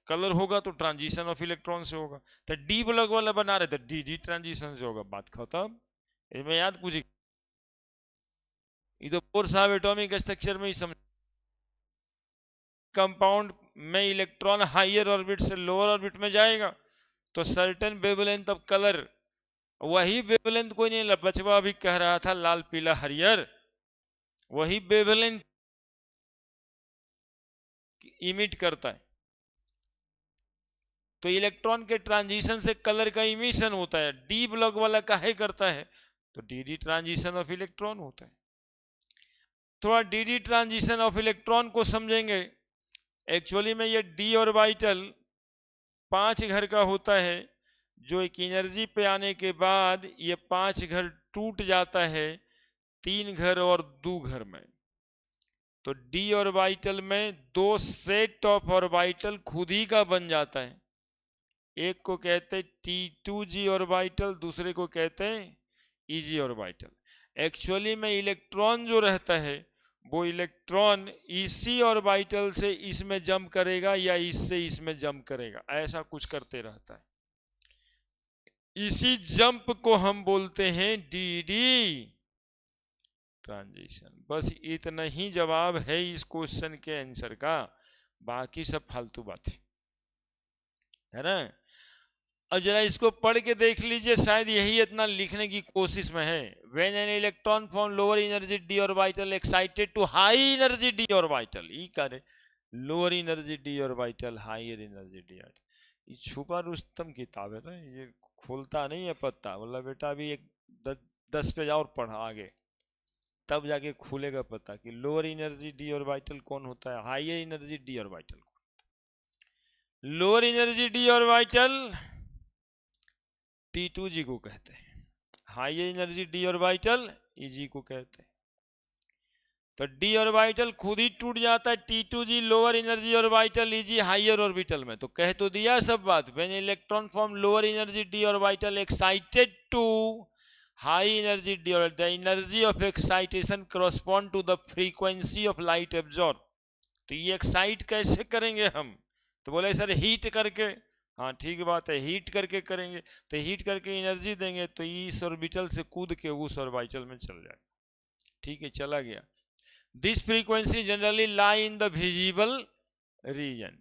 कलर होगा तो ट्रांजिशन ऑफ इलेक्ट्रॉन से होगा, तो डी ब्लॉक वाला बना रहे तो डी डी ट्रांजिशन से होगा, बात खत्म। इसमें याद पूछे, ये तो बोर साहब एटॉमिक स्ट्रक्चर में ही समझ। कंपाउंड में इलेक्ट्रॉन हायर ऑर्बिट से लोअर ऑर्बिट में जाएगा तो सर्टेन वेवलेंथ ऑफ कलर, वही वेवलेंथ कोई नहीं, बचवा अभी कह रहा था लाल पीला हरियर, वही वेवलेंथ इमिट करता है। तो इलेक्ट्रॉन के ट्रांजिशन से कलर का इमिशन होता है। डी ब्लॉक वाला काहे करता है? तो D D transition of electron होता है। थोड़ा D D transition of electron को समझेंगे। एक्चुअली में ये डी ऑर्बिटल 5 घर का होता है, जो एक एनर्जी पे आने के बाद ये 5 घर टूट जाता है 3 घर और 2 घर में। तो डी ऑर्बिटल में 2 सेट ऑफ ऑर्बिटल खुद ही का बन जाता है। एक को कहते हैं T2G ऑर्बिटल, दूसरे को कहते हैं EG ऑर्बिटल। एक्चुअली में इलेक्ट्रॉन जो रहता है वो इलेक्ट्रॉन इसी ऑर्बिटल से इसमें जंप करेगा या इससे इसमें जंप करेगा, ऐसा कुछ करते रहता है। इसी जंप को हम बोलते हैं DD ट्रांजिशन। बस इतना ही जवाब है इस क्वेश्चन के आंसर का, बाकी सब फालतू बात है ना। अब जरा इसको पढ़ के देख लीजिए, शायद यही इतना लिखने की कोशिश में है। When an electron from lower energy D orbital excited to high energy D orbital, ई करे lower energy D orbital higher energy D orbital. ये छुपा रुस्तम किताब है ना, ये खोलता नहीं है पत्ता, बोला बेटा अभी एक 10 पेज और पढ़ा आगे, तब जाके खुलेगा पता कि लोअर एनर्जी डी ऑर्बिटल कौन होता है, higher energy D orbital. Lower energy D orbital T2G को कहते हैं, high energy D orbital EG को कहते हैं। तो डी ऑर्बिटल खुद ही टूट जाता है, T2G lower energy orbital, EG higher orbital में। तो कह तो दिया सब बात। When electron from lower energy D orbital excited to high energy D orbital, the energy of excitation correspond to the frequency of light absorb. तो ये excite कैसे करेंगे हम? तो बोले सर हीट करके। हाँ ठीक बात है, हीट करके करेंगे। तो हीट करके एनर्जी देंगे तो इस ऑर्बिटल से कूद के उस ऑर्बिटल में चल जाएगा। ठीक है, चला गया। This frequency generally lie in the visible region.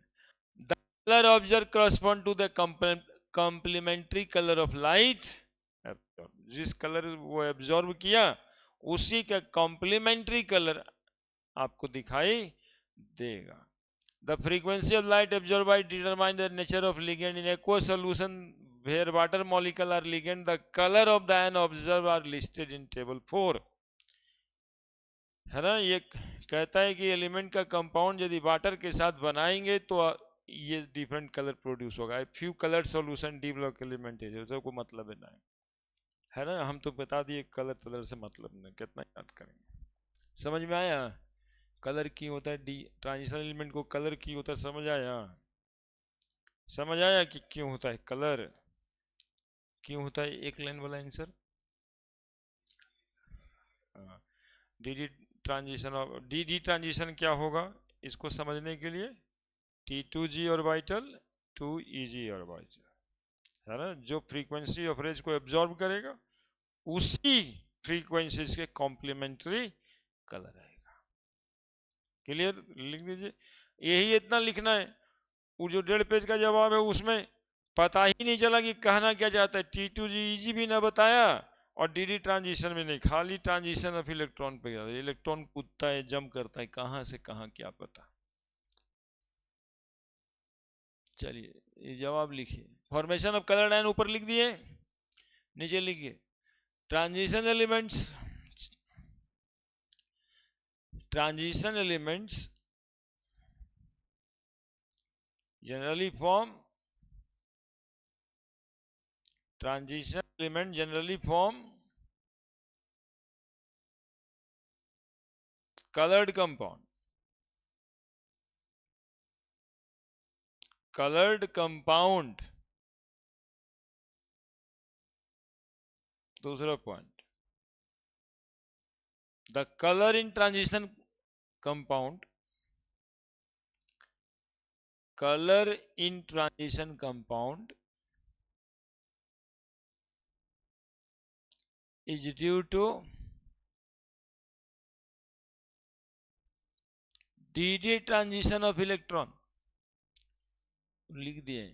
The colour observe correspond to the complementary colour of light. जिस कलर वो एब्जॉर्ब किया उसी का कॉम्प्लीमेंट्री कलर आपको दिखाई देगा। The frequency of light absorbed by determine the nature of ligand in aqueous solution where water molecule are ligand. The color of the ion observed are listed in table 4. है ना, ये कहता है कि element का कंपाउंड यदि water के साथ बनाएंगे तो ये डिफरेंट कलर प्रोड्यूस होगा। Few colour solution D block element है, जो को मतलब है ना। हम तो बता दिए कलर कलर से मतलब नहीं, कितना याद करेंगे। समझ में आया कलर क्यों होता है? डी ट्रांजिशन एलिमेंट को कलर क्यों होता है, समझ आया? समझ आया कि क्यों होता है कलर, क्यों होता है? एक लाइन वाला answer. D transition of D transition क्या होगा इसको समझने के लिए? T2G orbital to EG orbital, है ना। जो फ्रीक्वेंसी ऑफ रेज को एब्जॉर्ब करेगा उसी फ्रीक्वेंसी के कॉम्प्लीमेंट्री कलर आएगा। क्लियर? लिख दीजिए, यही इतना लिखना है। वो जो 1.5 पेज का जवाब है उसमें पता ही नहीं चला कि कहना क्या चाहता है। T2G EG भी ना बताया और DD ट्रांजिशन भी नहीं, खाली ट्रांजिशन ऑफ इलेक्ट्रॉन पे गया। इलेक्ट्रॉन कूदता है, जंप करता है, कहां से कहां क्या पता। चलिए ये जवाब लिखिए। फॉर्मेशन ऑफ कलर लाइन ऊपर लिख दिए। नीचे लिखिए transition elements, transition elements generally form, transition element generally form colored compound, colored compound। दूसरा point, the color in transition compound, color in transition compound is due to dd transition of electron, लिख दिए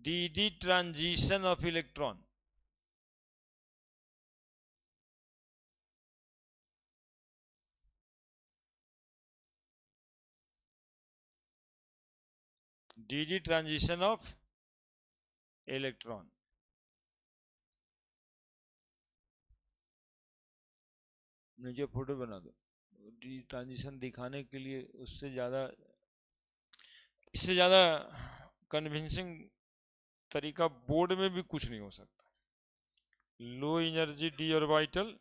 dd transition of electron, dd transition of electron। नीचे photo बना दो, D transition दिखाने के लिए उससे ज्यादा, इससे ज्यादा कन्विंसिंग तरीका बोर्ड में भी कुछ नहीं हो सकता। लो energy D orbital,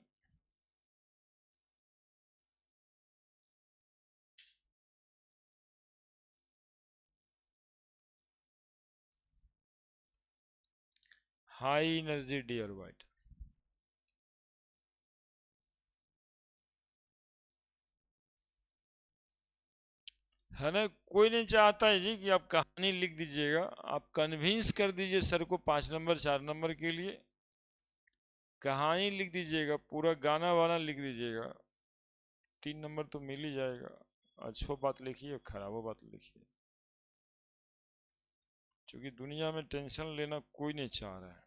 high energy D orbital. है ना, कोई नहीं चाहता है जी कि आप कहानी लिख दीजिएगा, आप कन्विंस कर दीजिए सर को 5 नंबर 4 नंबर के लिए, कहानी लिख दीजिएगा, पूरा गाना वाना लिख दीजिएगा, 3 नंबर तो मिल ही जाएगा। अच्छो बात लिखिए, खराबो बात लिखिए, क्योंकि दुनिया में टेंशन लेना कोई नहीं चाह रहा है,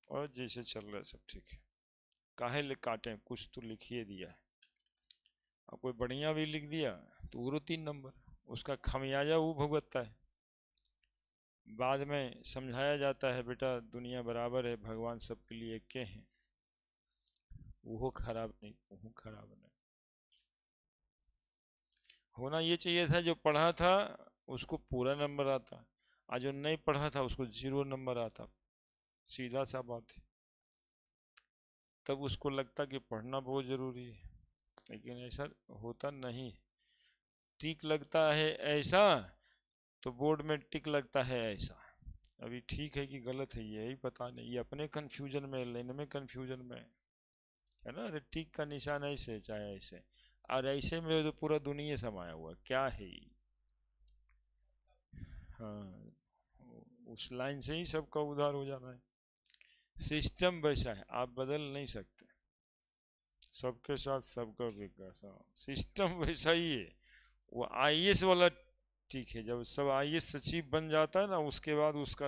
और जैसे चल रहा है सब ठीक है। काहे ले काटे, कुछ तो लिखिए दिया है, और कोई बढ़िया भी लिख दिया तो वो 3 नंबर, उसका खमियाजा वो भुगतता है। बाद में समझाया जाता है बेटा दुनिया बराबर है, भगवान सबके लिए एक के हैं, वो खराब नहीं, वो खराब नहीं। होना ये चाहिए था जो पढ़ा था उसको पूरा नंबर आता, और जो नहीं पढ़ा था उसको 0 नंबर आता, सीधा सा बात है। तब उसको लगता कि पढ़ना बहुत जरूरी है, लेकिन ऐसा होता नहीं। टिक लगता है ऐसा तो बोर्ड में टिक लगता है ऐसा। अभी ठीक है कि गलत है यही पता नहीं, ये अपने कंफ्यूजन में, लेने में कंफ्यूजन में है ना। अरे टिक का निशान ऐसे चाहे ऐसे, और ऐसे में तो पूरा दुनिया समाया हुआ क्या है ये? हाँ, उस लाइन से ही सबका उद्धार हो जाना है। सिस्टम वैसा है, आप बदल नहीं सकते, सबके साथ सबका विकास। सिस्टम वैसा ही है। वो आईएएस वाला ठीक है, जब सब आईएएस सचिव बन जाता है ना उसके बाद उसका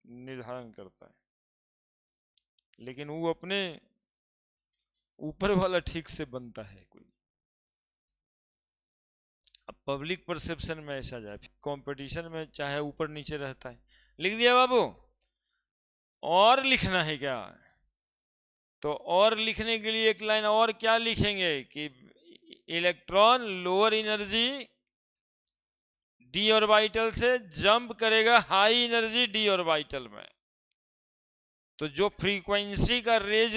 निर्धारण करता है, लेकिन वो अपने ऊपर वाला ठीक से बनता है कोई। अब पब्लिक परसेप्शन में ऐसा जाए, कंपटीशन में चाहे ऊपर नीचे रहता है। लिख दिया बाबू, और लिखना है क्या? तो और लिखने के लिए एक लाइन और क्या लिखेंगे कि electron lower energy D orbital से जंप करेगा हाई एनर्जी डी ऑर्बिटल में, तो जो फ्रीक्वेंसी का रेज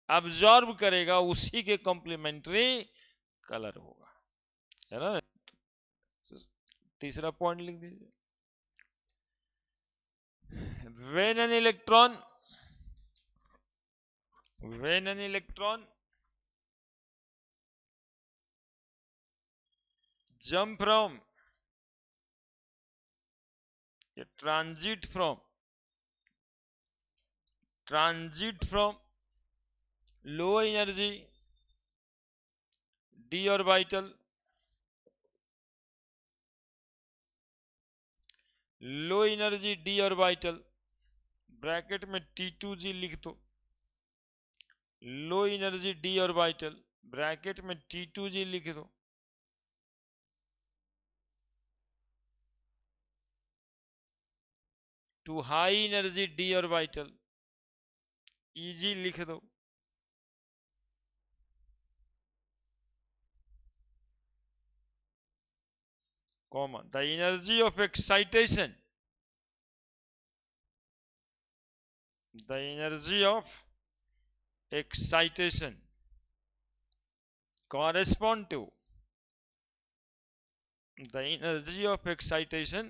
अब्जॉर्ब करेगा उसी के कॉम्प्लीमेंट्री कलर होगा, है ना। तीसरा पॉइंट लिख दीजिए, when an electron when an electron jump from a transit from low energy d orbital low energy d orbital bracket में T2g लिख दो, low energy D orbital bracket में T2g लिख दो, to high energy D orbital eg लिख दो, comma the energy of excitation, the energy of excitation correspond to, the energy of excitation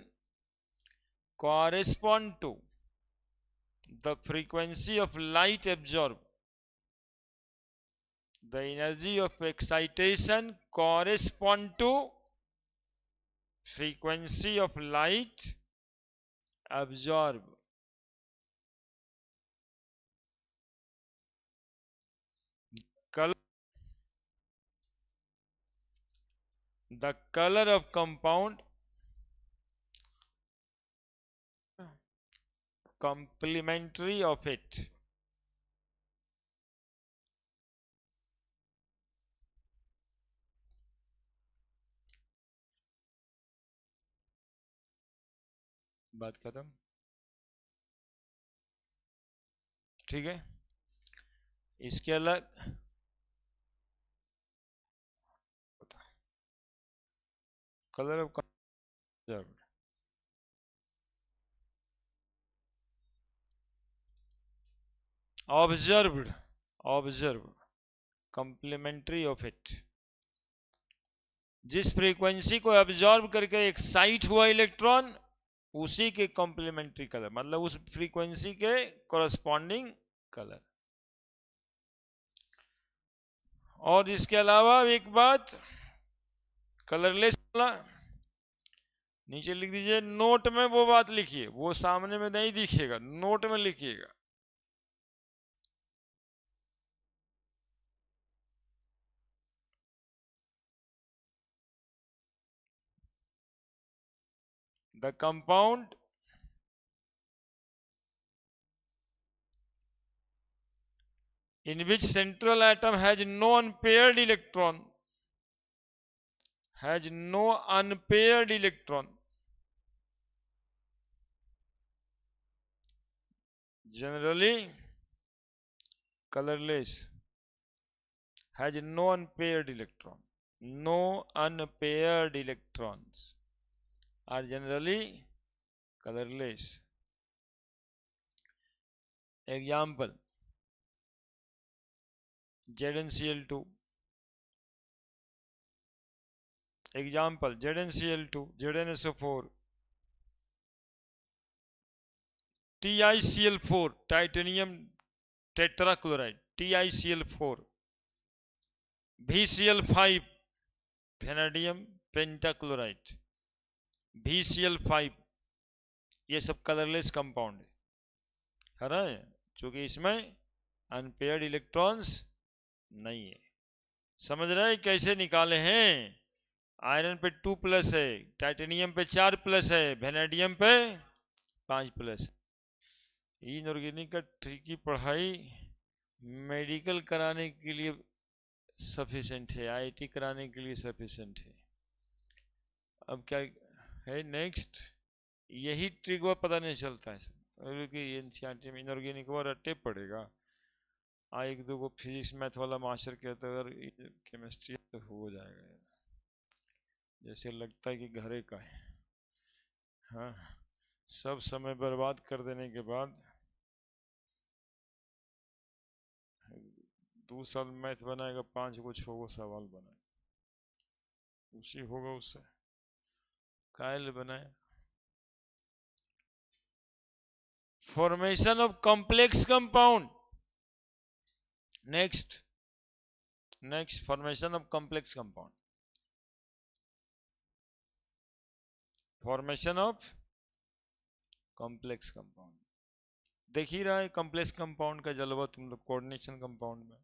correspond to the frequency of light absorbed, the energy of excitation correspond to frequency of light absorbed. Color, the color of compound complementary of it, बात खत्म। ठीक है, इसके अलग colour of observe complementary of it, जिस frequency को observe करके excite हुआ इलेक्ट्रॉन उसी के कॉम्प्लीमेंट्री कलर, मतलब उस फ्रीक्वेंसी के कॉरस्पॉन्डिंग कलर। और इसके अलावा एक बात, कलरलेस वाला नीचे लिख दीजिए, नोट में वो बात लिखिए, वो सामने में नहीं दिखेगा, नोट में लिखिएगा। The compound in which central atom has no unpaired electron, generally colorless, has no unpaired electrons are generally colorless. Example, ZnCl2, example ZnCl2, ZnSO4, TiCl4, titanium tetrachloride, TiCl4, VCl5, vanadium pentachloride, VCl5, ये सब colourless compound है ना, क्योंकि इसमें unpaired electrons नहीं है। समझ रहे हैं कैसे निकाले हैं? आयरन पे 2+ है, टाइटेनियम पे 4+ है, वेनेडियम पे 5+। इनऑर्गेनिक का ट्रिकी पढ़ाई मेडिकल कराने के लिए सफिशिएंट है, आईआईटी कराने के लिए सफिशिएंट है। अब क्या है नेक्स्ट, यही ट्रिक वो पता नहीं चलता है सब, क्योंकि एनसीईआरटी में इनऑर्गेनिक वो रट्टे पड़ेगा। एक दो को फिजिक्स मैथ वाला मास्टर कहता है अगर केमिस्ट्री तो हो जाएगा, जैसे लगता है कि घरे का है। हाँ, सब समय बर्बाद कर देने के बाद 2 साल मैथ बनाएगा, 5 को 6 को सवाल बनाए, उसी होगा उससे कायल बनाए। Formation of complex compound, next formation of complex compound, formation of complex compound. देख ही रहा है कॉम्प्लेक्स कंपाउंड का जलवा तुम लोग कोऑर्डिनेशन कंपाउंड में,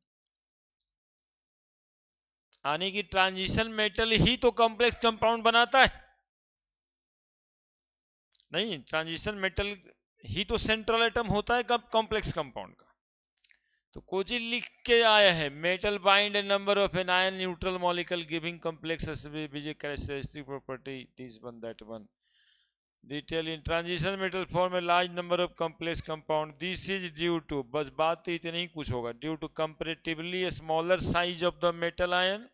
यानी कि ट्रांजिशन मेटल ही तो कॉम्प्लेक्स कंपाउंड बनाता है। नहीं, ट्रांजिशन मेटल ही तो सेंट्रल एटम होता है कॉम्प्लेक्स कंपाउंड का। तो कोजी लिख के आया है, metal bind a number of an ion neutral molecule giving complex characteristic property this one that one. Detail in transition metal form a large number of complex compound, this is due to, बस बात तो इतनी ही कुछ होगा, due to comparatively smaller size of the metal ion,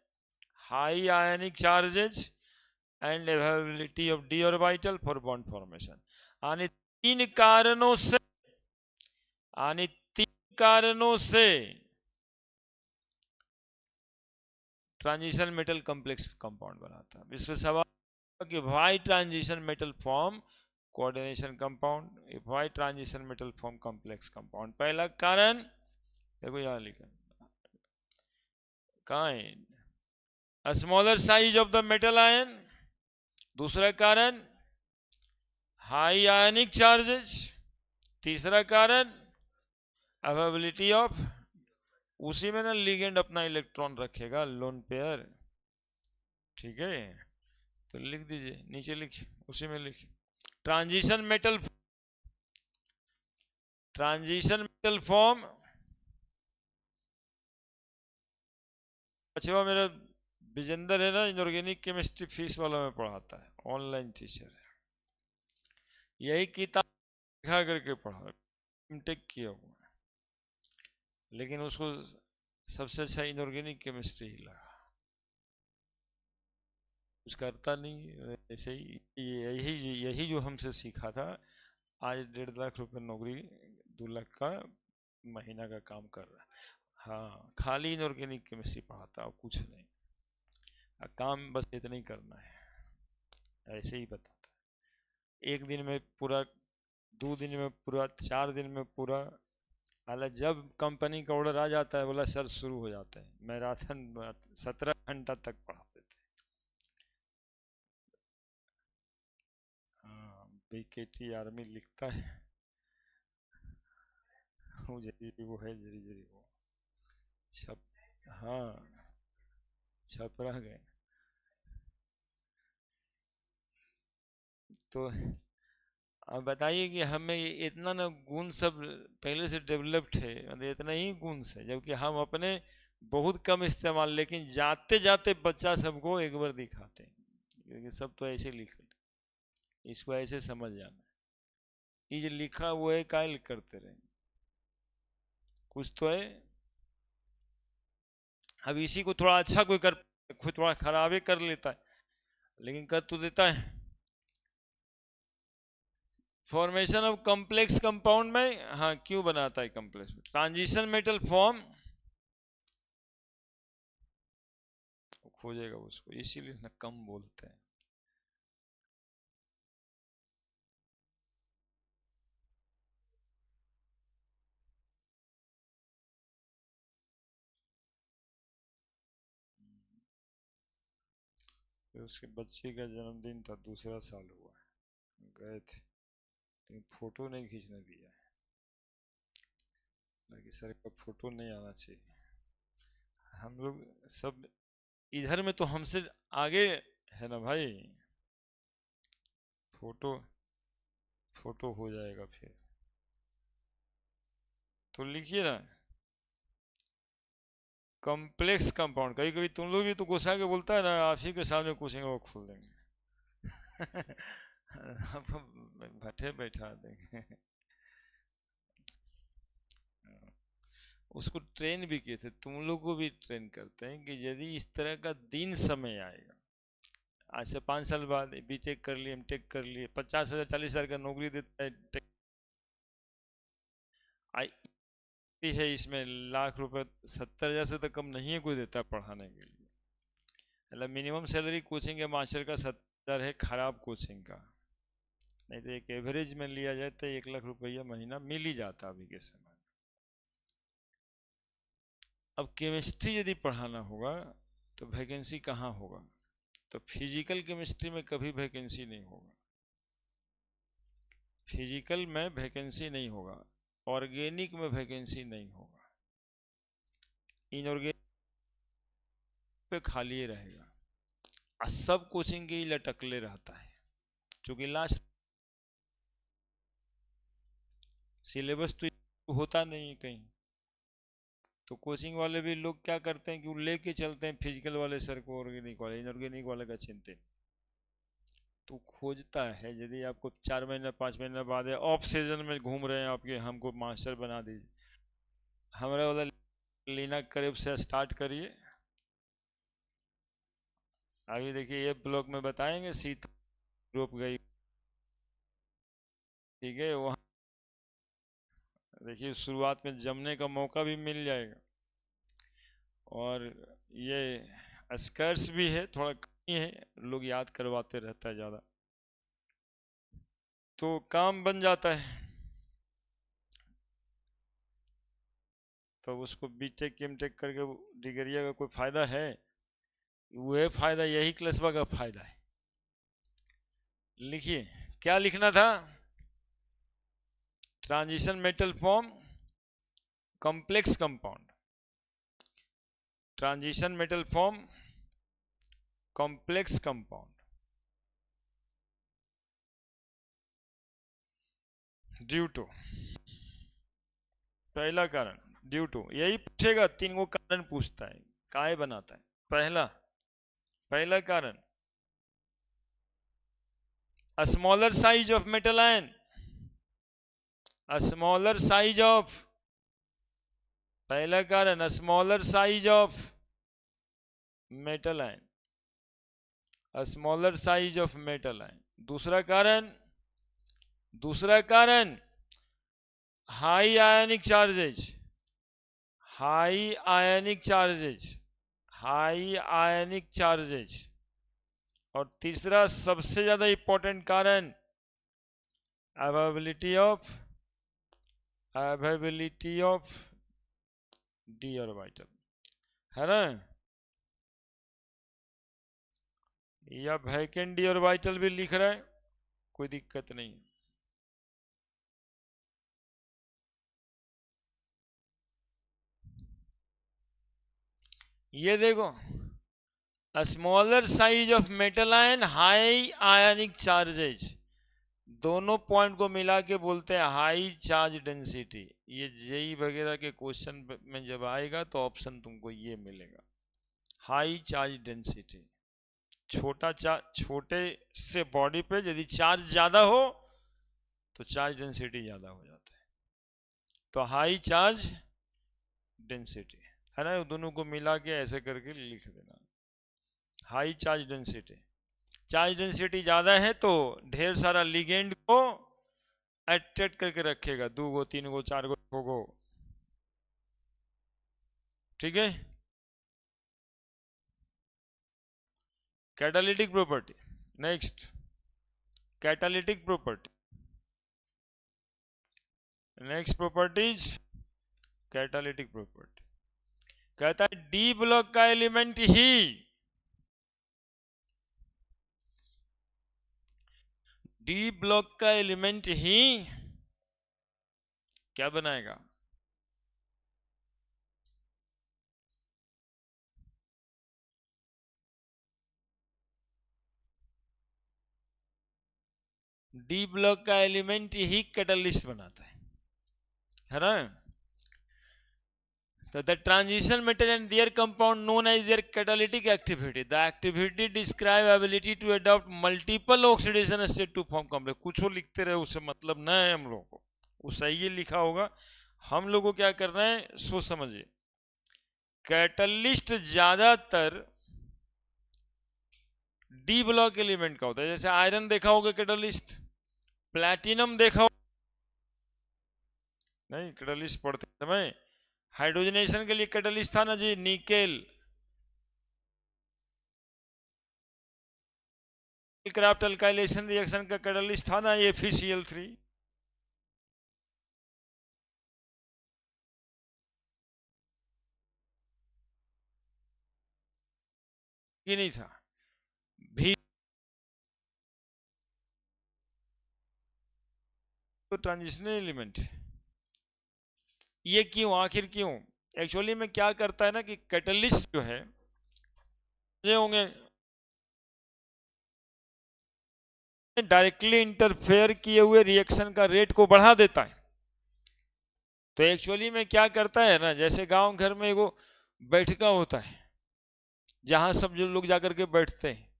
high ionic charges and availability of d orbital for bond formation. यानी तीन कारणों से, यानी तीन कारणों से ट्रांजिशन मेटल कॉम्प्लेक्स कंपाउंड बनाता है। इसमें सवाल कि why transition metal form coordination compound, why transition metal form complex compound. पहला कारण देखो यहां लिखा, कहां है, smaller size of the metal ion, दूसरा कारण हाई आयनिक चार्जेस, तीसरा कारण अवेलेबिलिटी ऑफ, उसी में ना लिगेंड अपना इलेक्ट्रॉन रखेगा लोन पेयर, ठीक है। तो लिख दीजिए नीचे, लिख उसी में लिख, transition metal, transition metal form. अच्छा मेरा विजेंदर है ना, इनऑर्गेनिक केमिस्ट्री फीस वाला में पढ़ाता है, ऑनलाइन टीचर है, यही किताब लिखा करके पढ़ा, एमटेक किया हुआ, लेकिन उसको सबसे अच्छा इनऑर्गेनिक केमिस्ट्री ही लगा, कुछ करता नहीं, ऐसे ही यही यही जो हमसे सीखा था, आज 1.5 लाख रुपए नौकरी, 2 लाख का महीना का काम कर रहा है। हाँ खाली इनऑर्गेनिक केमिस्ट्री पढ़ाता और कुछ नहीं, काम बस इतना ही करना है, ऐसे ही बताता है, 1 दिन में पूरा, 2 दिन में पूरा, 4 दिन में पूरा। हालांकि जब कंपनी का ऑर्डर आ जाता है बोला सर शुरू हो जाते हैं, मैराथन 17 घंटा तक पढ़ा देते हैं। हाँ बीकेटी आर्मी लिखता है, वो जरी वो है, जरी जरी वो छप, हाँ छपरा गए। तो अब बताइए कि हमें इतना ना गुण सब पहले से डेवलप्ड है, मतलब इतना ही गुण से, जबकि हम अपने बहुत कम इस्तेमाल, लेकिन जाते जाते बच्चा सबको एक बार दिखाते हैं, क्योंकि सब तो ऐसे लिखे, इसको ऐसे समझ जाना, ये जो लिखा वो है कायल करते रहे, कुछ तो है। अब इसी को थोड़ा अच्छा कोई कर, खुद थोड़ा खराबे कर लेता है, लेकिन कर तो देता है। फॉर्मेशन ऑफ कॉम्प्लेक्स कंपाउंड में, हाँ क्यों बनाता है कॉम्प्लेक्स, ट्रांजिशन मेटल फॉर्म खोजेगा उसको, इसीलिए ना कम बोलते हैं। फिर उसके बच्चे का जन्मदिन था, दूसरा साल हुआ है, गए थे, लेकिन फोटो नहीं खींचने दिया है, लगे सर का फोटो नहीं आना चाहिए, हम लोग सब इधर में तो हमसे आगे है ना भाई, फोटो, फोटो हो जाएगा फिर, तो लिखिए ना कॉम्प्लेक्स कंपाउंड। कभी कभी तुम लोग भी तो गुस्सा के बोलता है ना, आप ही के सामने पूछेंगे वो खोल देंगे आपको भट्टे बैठा देंगे उसको ट्रेन भी किए थे, तुम लोग को भी ट्रेन करते हैं कि यदि इस तरह का दिन समय आएगा, आज से 5 साल बाद बीटेक कर लिए, एमटेक कर लिए, 50,000 40,000 का नौकरी देता है, आई है इसमें लाख रुपए, 70,000 से तो कम नहीं है कोई देता पढ़ाने के लिए, मतलब मिनिमम सैलरी कोचिंग के मास्टर का 70,000 है, खराब कोचिंग का, नहीं तो एक एवरेज में लिया जाए तो 1 लाख रुपया महीना मिल ही जाता अभी के समय। अब केमिस्ट्री यदि पढ़ाना होगा तो वैकेंसी कहाँ होगा, तो फिजिकल केमिस्ट्री में कभी वैकेंसी नहीं होगा, फिजिकल में वैकेंसी नहीं होगा, ऑर्गेनिक में वैकेंसी नहीं होगा, इनऑर्गेनिक पे खाली रहेगा, और सब कोचिंग के ही लटकले रहता है, क्योंकि लास्ट सिलेबस तो होता नहीं है कहीं, तो कोचिंग वाले भी लोग क्या करते हैं कि वो लेके चलते हैं फिजिकल वाले सर को, ऑर्गेनिक वाले, इनऑर्गेनिक वाले का चिंतन, तो खोजता है, यदि आपको 4 महीना 5 महीना बाद ऑफ सीजन में घूम रहे हैं आपके, हमको मास्टर बना दीजिए, हमारा वाला लीना करीब से स्टार्ट करिए। अभी देखिए ये ब्लॉग में बताएंगे सीता यूरोप गई, ठीक है, वहाँ देखिए शुरुआत में जमने का मौका भी मिल जाएगा, और ये स्कर्स भी है, थोड़ा कमी है, लोग याद करवाते रहता है ज़्यादा, तो काम बन जाता है। तो उसको बीटेक एमटेक करके डिग्री का कोई फायदा है? वह फायदा यही क्लसबा का फायदा है। लिखिए क्या लिखना था, transition metal form complex compound, transition metal form complex compound, due to, पहला कारण ड्यू टू, यही पूछेगा, 3 को कारण पूछता है, काहे बनाता है। पहला कारण a smaller size of metal ion, a smaller size of, पहला कारण a smaller size of metal ion, a smaller size of metal ion, दूसरा कारण high ionic charges, high ionic charges, high ionic charges, और तीसरा सबसे ज्यादा important कारण availability of d orbital, है ना, या वैकेंट डी ऑर्बिटल भी लिख रहा है, कोई दिक्कत नहीं। ये देखो, smaller size of metal ion, high ionic charges, दोनों पॉइंट को मिला के बोलते हैं हाई चार्ज डेंसिटी। ये जेई वगैरह के क्वेश्चन में जब आएगा तो ऑप्शन तुमको ये मिलेगा, हाई चार्ज डेंसिटी। छोटे से बॉडी पे यदि चार्ज ज्यादा हो तो चार्ज डेंसिटी ज्यादा हो जाता है, तो हाई चार्ज डेंसिटी, है ना, दोनों को मिला के ऐसे करके लिख देना, high charge density. Charge density ज्यादा है तो ढेर सारा लिगेंड को अट्रैक्ट करके रखेगा, 2 गो 3 गो 4 गो 6 गो, ठीक है। Catalytic property, next catalytic property, next properties catalytic property, कहता है डी ब्लॉक का एलिमेंट ही, डी ब्लॉक का एलिमेंट ही क्या बनाएगा, डी ब्लॉक का एलिमेंट ही कैटलिस्ट बनाता है ना। So the transition metal and their compound known as their catalytic activity. The activity describe ability to adopt multiple oxidation state to form complex. कुछ हो लिखते रहे उससे मतलब न है हम लोगों को, वो सही लिखा होगा, हम लोगों को क्या करना है सोच समझिए। कैटलिस्ट ज्यादातर डी ब्लॉक एलिमेंट का होता है, जैसे आयरन देखा होगा कैटलिस्ट, प्लैटिनम देखा होगा नहीं कैटलिस्ट पढ़ते समय, हाइड्रोजनेशन के लिए कैटलिस्ट था ना जी, निकेल, क्राफ्ट अल्काइलेशन रिएक्शन का कैटलिस्ट था ना FeCl3, ये नहीं था भी, तो ट्रांजिशनल एलिमेंट, ये क्यों, आखिर क्यों, एक्चुअली में क्या करता है ना कि कैटलिस्ट जो है ये होंगे डायरेक्टली इंटरफेयर किए हुए रिएक्शन का रेट को बढ़ा देता है। तो एक्चुअली में क्या करता है ना, जैसे गांव घर में एगो बैठका होता है जहां सब जो लोग जाकर के बैठते हैं,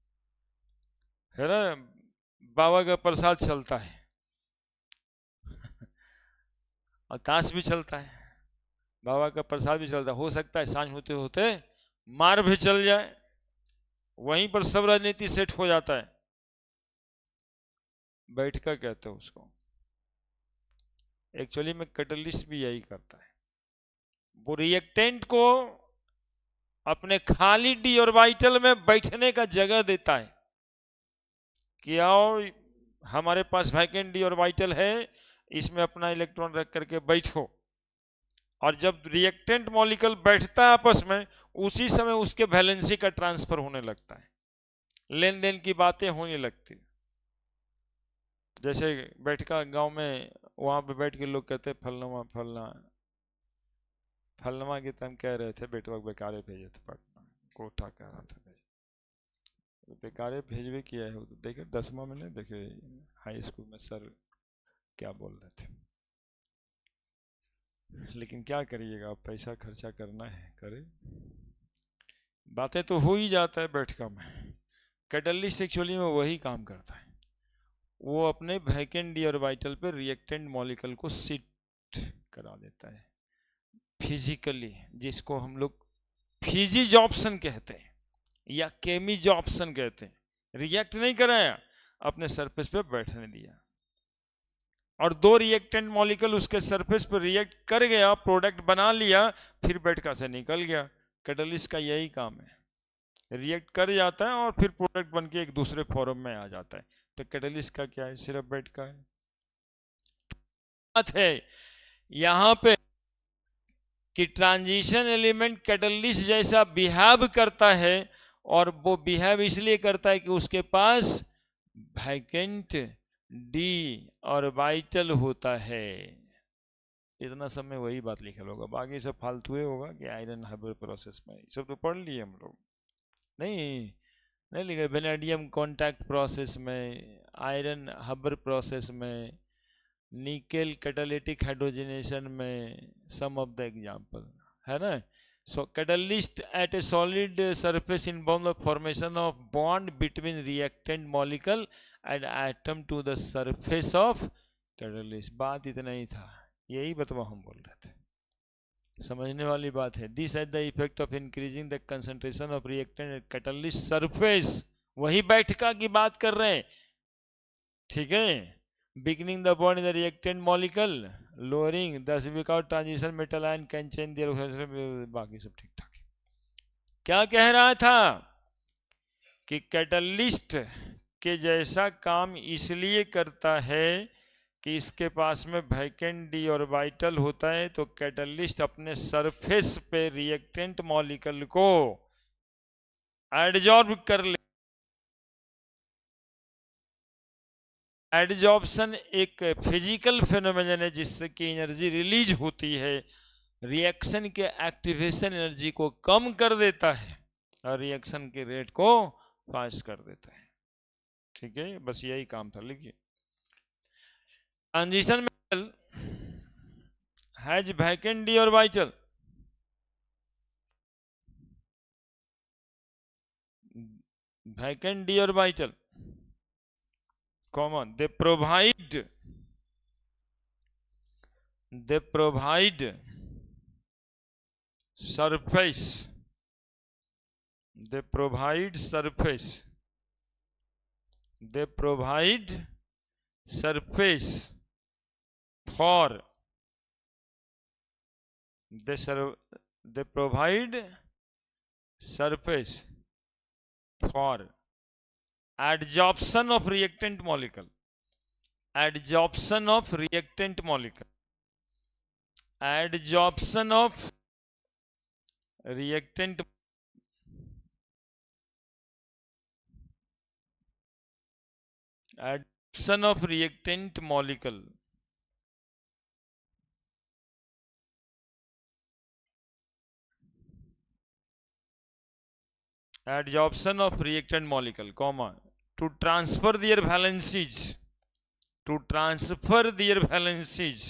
है ना, बाबा का प्रसाद चलता है और ताश भी चलता है, बाबा का प्रसाद भी चलता है। हो सकता है सांझ होते होते मार भी चल जाए, वहीं पर सब राजनीति सेट हो जाता है। बैठका कहते हैं उसको। एक्चुअली में कैटलिस्ट भी यही करता है, वो रिएक्टेंट को अपने खाली डी ऑर्बिटल में बैठने का जगह देता है कि आओ हमारे पास वैकेंट डी ऑर्बिटल है, इसमें अपना इलेक्ट्रॉन रख करके बैठो। और जब रिएक्टेंट मॉलिक्यूल बैठता है आपस में, उसी समय उसके वैलेंसी का ट्रांसफर होने लगता है, लेन देन की बातें होने लगती। जैसे बैठका गांव में, वहां पे बैठ के लोग कहते फलनमा फलना फलनमा की तो हम कह रहे थे बेटवा बेकारे भेजे थे पटना, कोठा कह रहा था तो बेकारे भेजवे किया है। तो देखे 10वां में नहीं देखे हाई स्कूल में सर क्या बोल रहे थे, लेकिन क्या करिएगा, आप पैसा खर्चा करना है करे, बातें तो हो ही जाता है बैठका में। कैटलिस्ट एक्चुअली में वही काम करता है, वो अपने वैकेंट डी ऑर्बिटल पे रिएक्टेंट मॉलिक्यूल को सिट करा देता है फिजिकली, जिसको हम लोग फिजिजॉर्प्शन कहते हैं या केमिजॉर्प्शन कहते हैं। रिएक्ट नहीं कराया, अपने सरफेस पे बैठने दिया, और दो रिएक्टेंट मॉलिक्यूल उसके सरफेस पर रिएक्ट कर गया, प्रोडक्ट बना लिया, फिर बैठका से निकल गया। कैटलिस्ट का यही काम है, रिएक्ट कर जाता है और फिर प्रोडक्ट बन के एक दूसरे फॉर्म में आ जाता है। तो कैटलिस्ट का क्या है, सिर्फ बैठका है। बात है यहां पे कि ट्रांजिशन एलिमेंट कैटलिस्ट जैसा बिहेव करता है, और वो बिहेव इसलिए करता है कि उसके पास वैकेंट डी ऑर्बिटल होता है। इतना समय वही बात लिखा होगा, बाकी सब फालतू होगा कि आयरन हाइब्रिड प्रोसेस में, सब तो पढ़ लिए हम लोग। नहीं नहीं लिखा, वेनेडियम कॉन्टैक्ट प्रोसेस में, आयरन हबर प्रोसेस में, निकेल कैटालिटिक हाइड्रोजनेशन में, सम ऑफ द एग्जांपल है ना। So catalyst at a solid surface involve the formation of bond between reactant molecule and atom to the surface of catalyst. बात इतना ही था, यही बतवा हम बोल रहे थे, समझने वाली बात है। This at the effect of increasing the concentration of reactant at catalyst surface, वही बैठका की बात कर रहे हैं, ठीक है। Beginning the bond in the reactant molecule, lowering thus without transition metal ion can change their, बाकी सब ठीक ठाक है। क्या कह रहा था कि कैटलिस्ट के जैसा काम इसलिए करता है कि इसके पास में वैकेंट डी ऑर्बिटल होता है, तो कैटलिस्ट अपने सरफेस पे रिएक्टेंट मॉलिक्यूल को एडजॉर्ब कर ले। एडजॉर्प्शन एक फिजिकल फेनोमेनन है जिससे कि एनर्जी रिलीज होती है, रिएक्शन के एक्टिवेशन एनर्जी को कम कर देता है और रिएक्शन के रेट को फास्ट कर देता है, ठीक है। बस यही काम था। लिखिए, transition metal has vacant D orbital, vacant d orbital, comma, they provide surface, they provide surface, they provide surface for, they provide surface for adsorption of reactant molecule, adsorption of reactant molecule, adsorption of reactant, adsorption of reactant molecule, adsorption of reactant molecule, comma, to transfer their valencies, to transfer their valencies,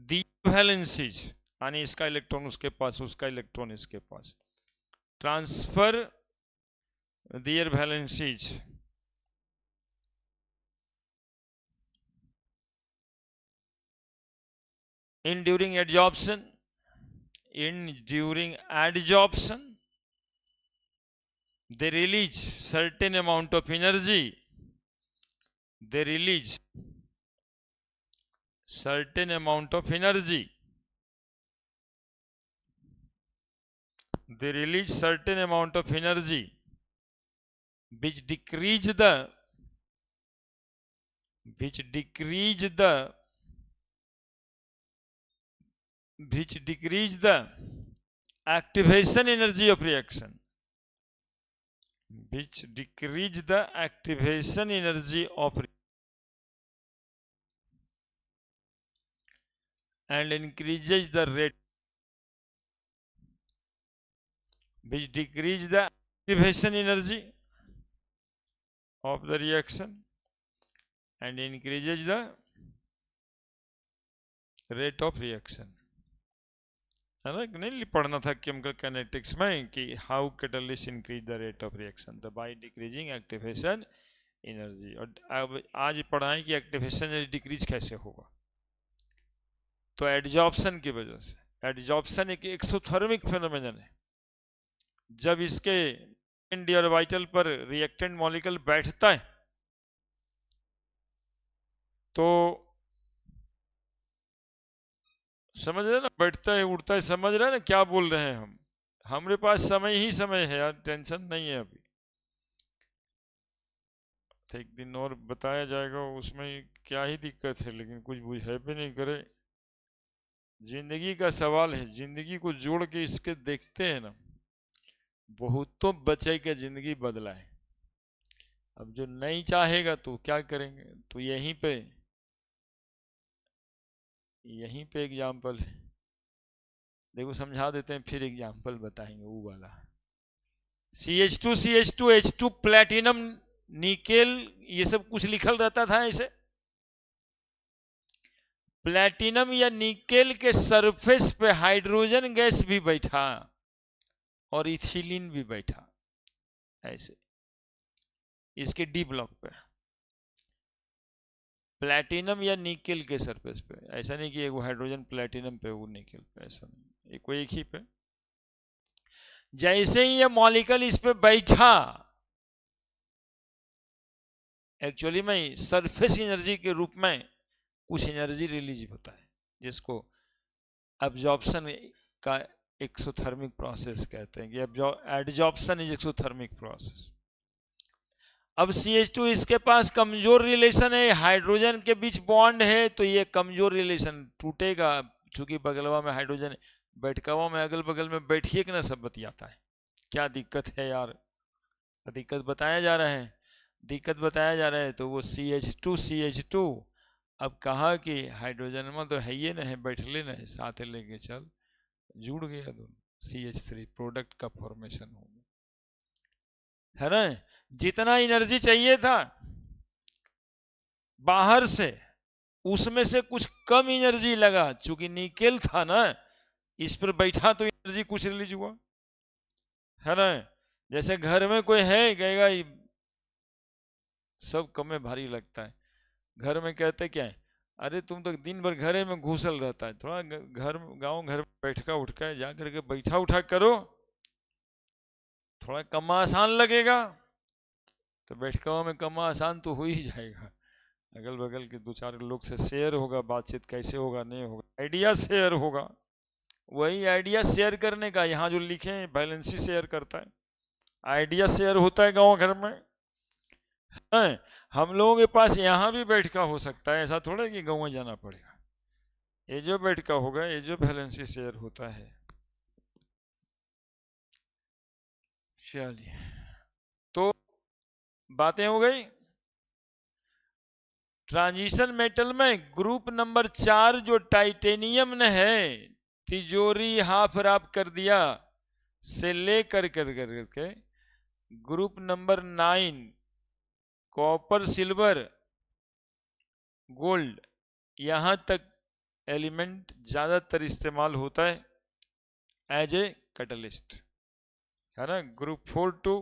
the valencies, यानी इसका electron उसके पास, उसका electron इसके पास, transfer Their valencies. During adsorption, they release certain amount of energy. They release certain amount of energy. They release certain amount of energy which decrease the activation energy of reaction. Which decrease the activation energy of and increases the rate. Which decrease the activation energy of the reaction and increases the rate of reaction. है ना? नहीं पढ़ना था chemical kinetics में कि how catalyst increase the rate of reaction the by decreasing activation energy. और अब आज पढ़ाएं कि एक्टिवेशन एनर्जी डिक्रीज कैसे होगा। तो एडजॉर्प्शन की वजह से, एडजॉर्प्शन एक एक्सोथर्मिक फेनोमेनन है। जब इसके डी ऑर्बिटल पर रिएक्टेंट मॉलिक्यूल बैठता है तो समझ रहे ना, बैठता है उड़ता है, समझ रहे ना क्या बोल रहे हैं हम। हमारे पास समय ही समय है यार, टेंशन नहीं है अभी। एक दिन और बताया जाएगा, उसमें क्या ही दिक्कत है, लेकिन कुछ बुझे भी नहीं करे। जिंदगी का सवाल है, जिंदगी को जोड़ के इसके देखते हैं ना, बहुत तो बच्चे के जिंदगी बदला है। अब जो नहीं चाहेगा तो क्या करेंगे। तो यहीं पे एग्जाम्पल है, देखो समझा देते हैं, फिर एग्जाम्पल बताएंगे वो वाला। CH2 CH2 H2 platinum nickel ये सब कुछ लिखल रहता था ऐसे। प्लेटिनम या निकेल के सरफेस पे हाइड्रोजन गैस भी बैठा और इथिलीन भी बैठा ऐसे, इसके डी ब्लॉक पे प्लेटिनम या निकेल के सरफेस पे। ऐसा नहीं कि एक हाइड्रोजन प्लेटिनम पे वो निकेल पे, ऐसा नहीं, कोई एक ही पे। जैसे ही ये मॉलिक्यूल इस पे बैठा, एक्चुअली में सरफेस एनर्जी के रूप में कुछ एनर्जी रिलीज होता है जिसको एब्जॉर्प्शन का एक्सोथर्मिक प्रोसेस कहते हैं कि एडजॉर्प्शन इज एक्सोथर्मिक प्रोसेस। अब CH2 इसके पास कमजोर रिलेशन है, हाइड्रोजन के बीच बॉन्ड है, तो ये कमजोर रिलेशन टूटेगा, चूंकि बगलवा में हाइड्रोजन, बैठकवा में अगल बगल में बैठिए कि ना सब बतियाता है। क्या दिक्कत है यार, दिक्कत बताया जा रहा है, दिक्कत बताया जा रहा है। तो वो CH2 अब कहा कि हाइड्रोजन में तो है ये नहीं, बैठ ले नहीं, साथ लेके चल, जुड़ गया दोनों, CH3 प्रोडक्ट का फॉर्मेशन हो गया, है ना। जितना एनर्जी चाहिए था बाहर से, उसमें से कुछ कम एनर्जी लगा, चूंकि निकेल था ना इस पर बैठा, तो एनर्जी कुछ रिलीज हुआ, है ना। जैसे घर में कोई है, कहेगा सब कमे भारी लगता है, घर में कहते क्या है, अरे तुम तो दिन भर घरे में घुसल रहता है, थोड़ा घर गांव घर में बैठका उठका जा करके बैठा उठा करो, थोड़ा कम आसान लगेगा। तो बैठका में कम आसान तो हो ही जाएगा, अगल बगल के 2-4 लोग से शेयर होगा, बातचीत कैसे होगा, नहीं होगा, आइडिया शेयर होगा। वही आइडिया शेयर करने का यहाँ जो लिखे हैं, बैलेंसी शेयर करता है, आइडिया शेयर होता है गांव घर में। हम लोगों के पास यहाँ भी बैठका हो सकता है, ऐसा थोड़ा कि गाँव जाना पड़ेगा। ये जो बैठका होगा, ये जो बैलेंसी शेयर होता है। चलिए, तो बातें हो गई। ट्रांजिशन मेटल में ग्रुप नंबर 4 जो टाइटेनियम ने है, तिजोरी हाफ रैप कर दिया से लेकर करके group number 9 copper silver gold, यहां तक एलिमेंट ज्यादातर इस्तेमाल होता है एज ए कैटलिस्ट, है ना। ग्रुप 4 टू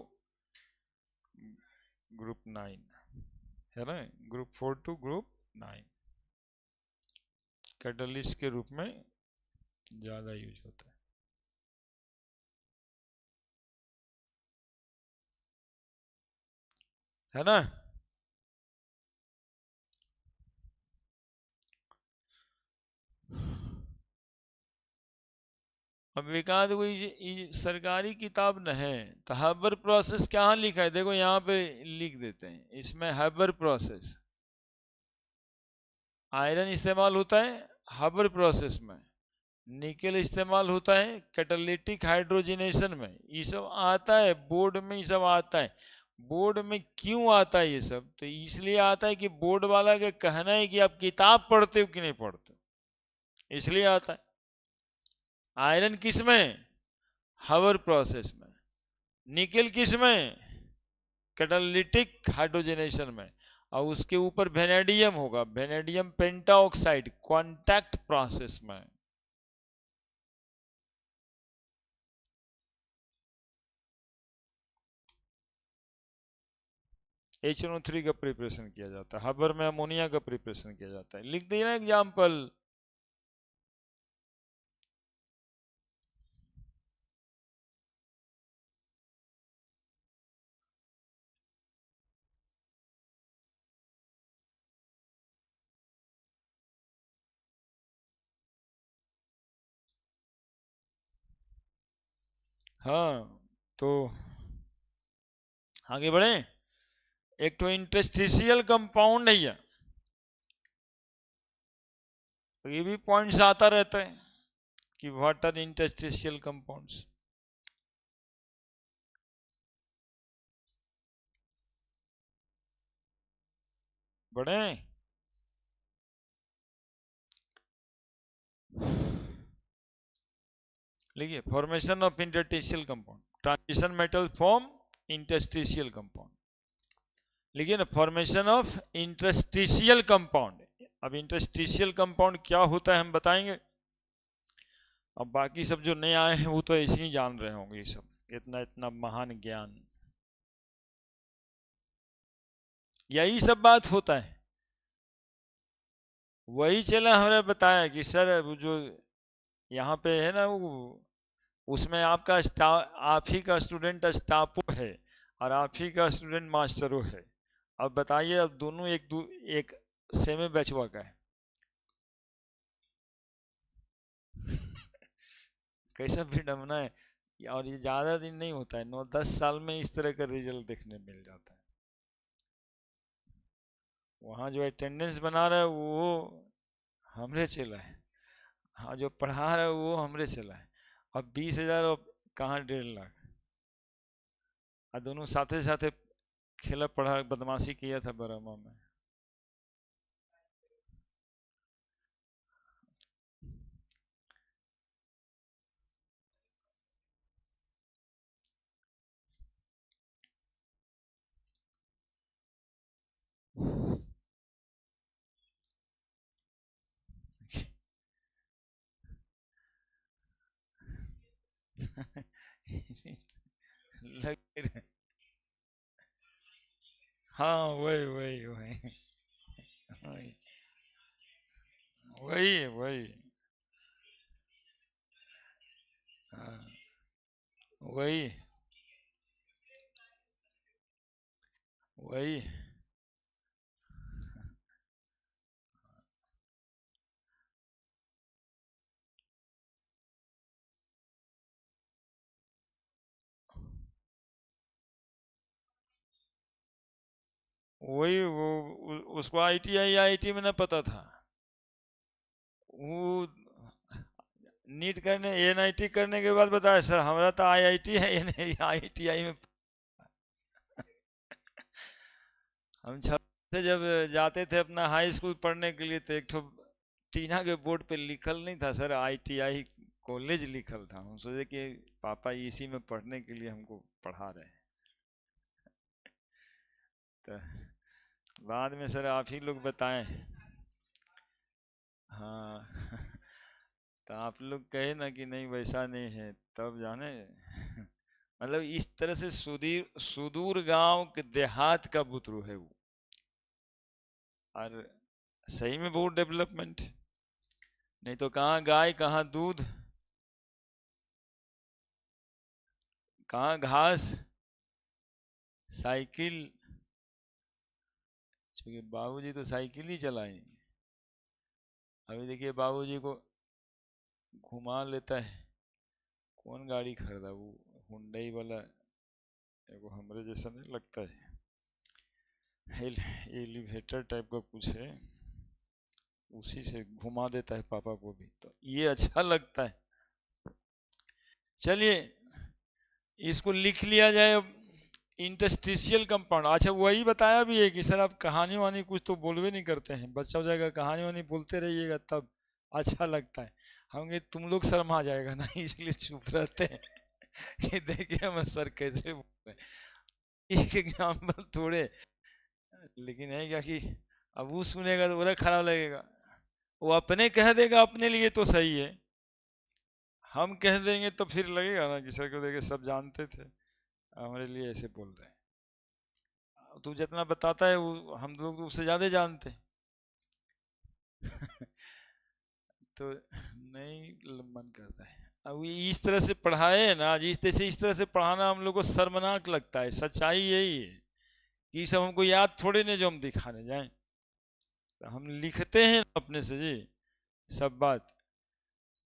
ग्रुप 9 है ना, ग्रुप 4 टू ग्रुप 9 कैटलिस्ट के रूप में ज्यादा यूज होता है ना। अब एकाध कोई सरकारी किताब न है तो हैबर प्रोसेस कहाँ लिखा है, देखो यहाँ पे लिख देते हैं, इसमें हैबर प्रोसेस आयरन इस्तेमाल होता है हैबर प्रोसेस में, निकेल इस्तेमाल होता है कैटालिटिक हाइड्रोजनेशन में, ये सब आता है बोर्ड में, ये सब आता है बोर्ड में। क्यों आता है ये सब, तो इसलिए आता है कि बोर्ड वाला का कहना है कि आप किताब पढ़ते हो कि नहीं पढ़ते, इसलिए आता है। आयरन किस में, हवर प्रोसेस में, निकेल किस में, कैटालिटिक हाइड्रोजनेशन में, और उसके ऊपर वेनेडियम होगा, वेनेडियम पेंटाऑक्साइड कांटेक्ट प्रोसेस में। HNO3 का प्रिपरेशन किया जाता है, हबर में अमोनिया का प्रिपरेशन किया जाता है, लिख दिया ना एग्जाम्पल। हाँ तो आगे बढ़े। एक तो इंटरस्टिशियल कंपाउंड है ये, तो ये भी पॉइंट्स आता रहता है कि व्हाट आर इंटरस्टिशियल कंपाउंड्स। बढ़े, लिखिए formation of interstitial compound, transition metal form interstitial compound, लिखिए ना फॉर्मेशन ऑफ इंटरस्टिशियल कंपाउंड। अब इंटरस्टिशियल कंपाउंड क्या होता है हम बताएंगे, अब बाकी सब जो नए आए हैं वो तो ऐसे ही जान रहे होंगे, ये सब इतना इतना महान ज्ञान, यही सब बात होता है। वही चला हमने बताया कि सर वो जो यहाँ पे है ना वो, उसमें आपका स्टाफ, आप ही का स्टूडेंट स्टाफो है और आप ही का स्टूडेंट मास्टरो है। अब बताइए, अब दोनों एक सेमे बैचवा का है, कैसा विडम्बना है। और ये ज्यादा दिन नहीं होता है, 9-10 साल में इस तरह का रिजल्ट देखने मिल जाता है। वहाँ जो अटेंडेंस बना रहा है वो हमरे चला है, हाँ जो पढ़ा रहा है वो हमरे चला है। अब 20,000 और कहाँ 1.5 लाख, और दोनों साथे साथे खेला पढ़ा बदमाशी किया था बरामा में। लग रहा- हाँ वही वही वही वही वही वही, हाँ वही वही वही वो उसको IIT में ना पता था, वो नीट करने NIT करने के बाद बताया सर हमारा तो IIT है, IITI में। हम छत से जब जाते थे अपना हाई स्कूल पढ़ने के लिए, तो एक ठो टीना के बोर्ड पे लिखल नहीं था सर IITI कॉलेज लिखल था, हम सोचे कि पापा इसी में पढ़ने के लिए हमको पढ़ा रहे हैं। तो बाद में सर आप ही लोग बताएं, हाँ तो आप लोग कहे ना कि नहीं वैसा नहीं है, तब जाने मतलब इस तरह से सुदूर सुदूर गांव के देहात का बुतरू है वो। और सही में बहुत डेवलपमेंट, नहीं तो कहाँ गाय, कहाँ दूध, कहाँ घास, साइकिल। क्योंकि बाबूजी तो साइकिल ही चलाए। अभी देखिए बाबूजी को घुमा लेता है, कौन गाड़ी खरीदा वो, हुंडई वाला, वो हमरे जैसा नहीं लगता है, एलिवेटर टाइप का कुछ है, उसी से घुमा देता है पापा को भी, तो ये अच्छा लगता है। चलिए इसको लिख लिया जाए अब। इंटरस्टिशियल कंपाउंड, अच्छा वही बताया भी है कि सर आप कहानी वानी कुछ तो बोलवे नहीं करते हैं, बच्चा हो जाएगा कहानी वानी बोलते रहिएगा तब अच्छा लगता है। हम कहे तुम लोग शर्मा जाएगा ना, इसलिए चुप रहते हैं कि देखिए हम सर कैसे बोल रहे हैं, एक एग्जाम्पल थोड़े। लेकिन है क्या कि अब वो सुनेगा तो बड़ा खराब लगेगा। वो अपने कह देगा अपने लिए तो सही है, हम कह देंगे तो फिर लगेगा ना कि सर को देखे सब जानते थे, हमारे लिए ऐसे बोल रहे हैं। तू जितना बताता है वो हम लोग तो उससे ज्यादा जानते हैं। तो नहीं मन करता है अब ये इस तरह से पढ़ाए ना, इस तरह से पढ़ाना हम लोग को शर्मनाक लगता है। सच्चाई यही है कि ये सब हमको याद थोड़े नहीं जो हम दिखाने जाएं, तो हम लिखते हैं अपने से जी सब बात।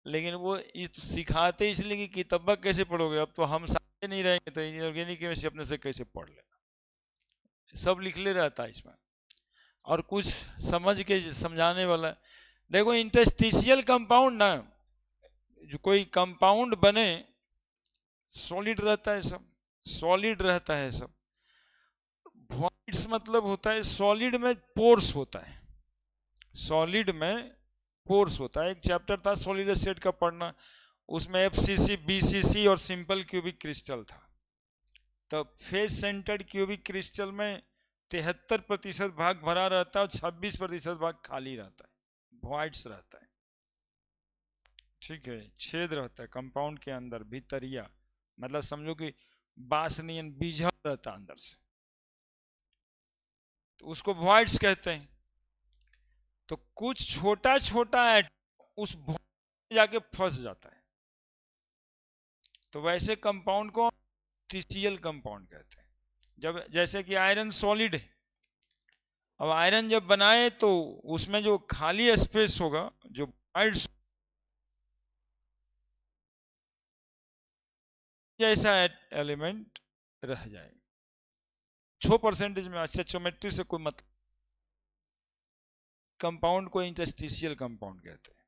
लेकिन वो इस सिखाते इसलिए कि किताबा कैसे पढ़ोगे, अब तो हम साथ नहीं रहेंगे तो ऑर्गेनिक केमिस्ट्री अपने से कैसे पढ़ लेना, सब लिख ले रहता है इसमें। और कुछ समझ के समझाने वाला, देखो इंटरस्टिशियल कंपाउंड ना, जो कोई कंपाउंड बने सॉलिड रहता है सब, सॉलिड रहता है सब। वॉइड्स मतलब होता है सॉलिड में पोर्स होता है, सॉलिड में पोर्स होता है। एक चैप्टर था सॉलिड स्टेट का पढ़ना, उसमें एफसीसी, बीसीसी और सिंपल क्यूबिक क्रिस्टल था। तो फेस सेंटर्ड क्यूबिक क्रिस्टल में 73% भाग भरा रहता है और 26% भाग खाली रहता है, वॉइड्स रहता है। ठीक है, छेद रहता है कंपाउंड के अंदर भीतरिया, मतलब समझो कि बासनियन बीझा रहता है अंदर से, तो उसको वॉइड्स कहते हैं। तो कुछ छोटा छोटा उस void में जाके फंस जाता है, तो वैसे कंपाउंड को टीसीएल कंपाउंड कहते हैं। जब जैसे कि आयरन सॉलिड है, अब आयरन जब बनाए तो उसमें जो खाली स्पेस होगा, जो void जैसा एलिमेंट रह जाएगा, 6% में। अच्छा ज्योमेट्री से कोई मतलब, कंपाउंड को इंटरस्टिशियल कंपाउंड कहते हैं।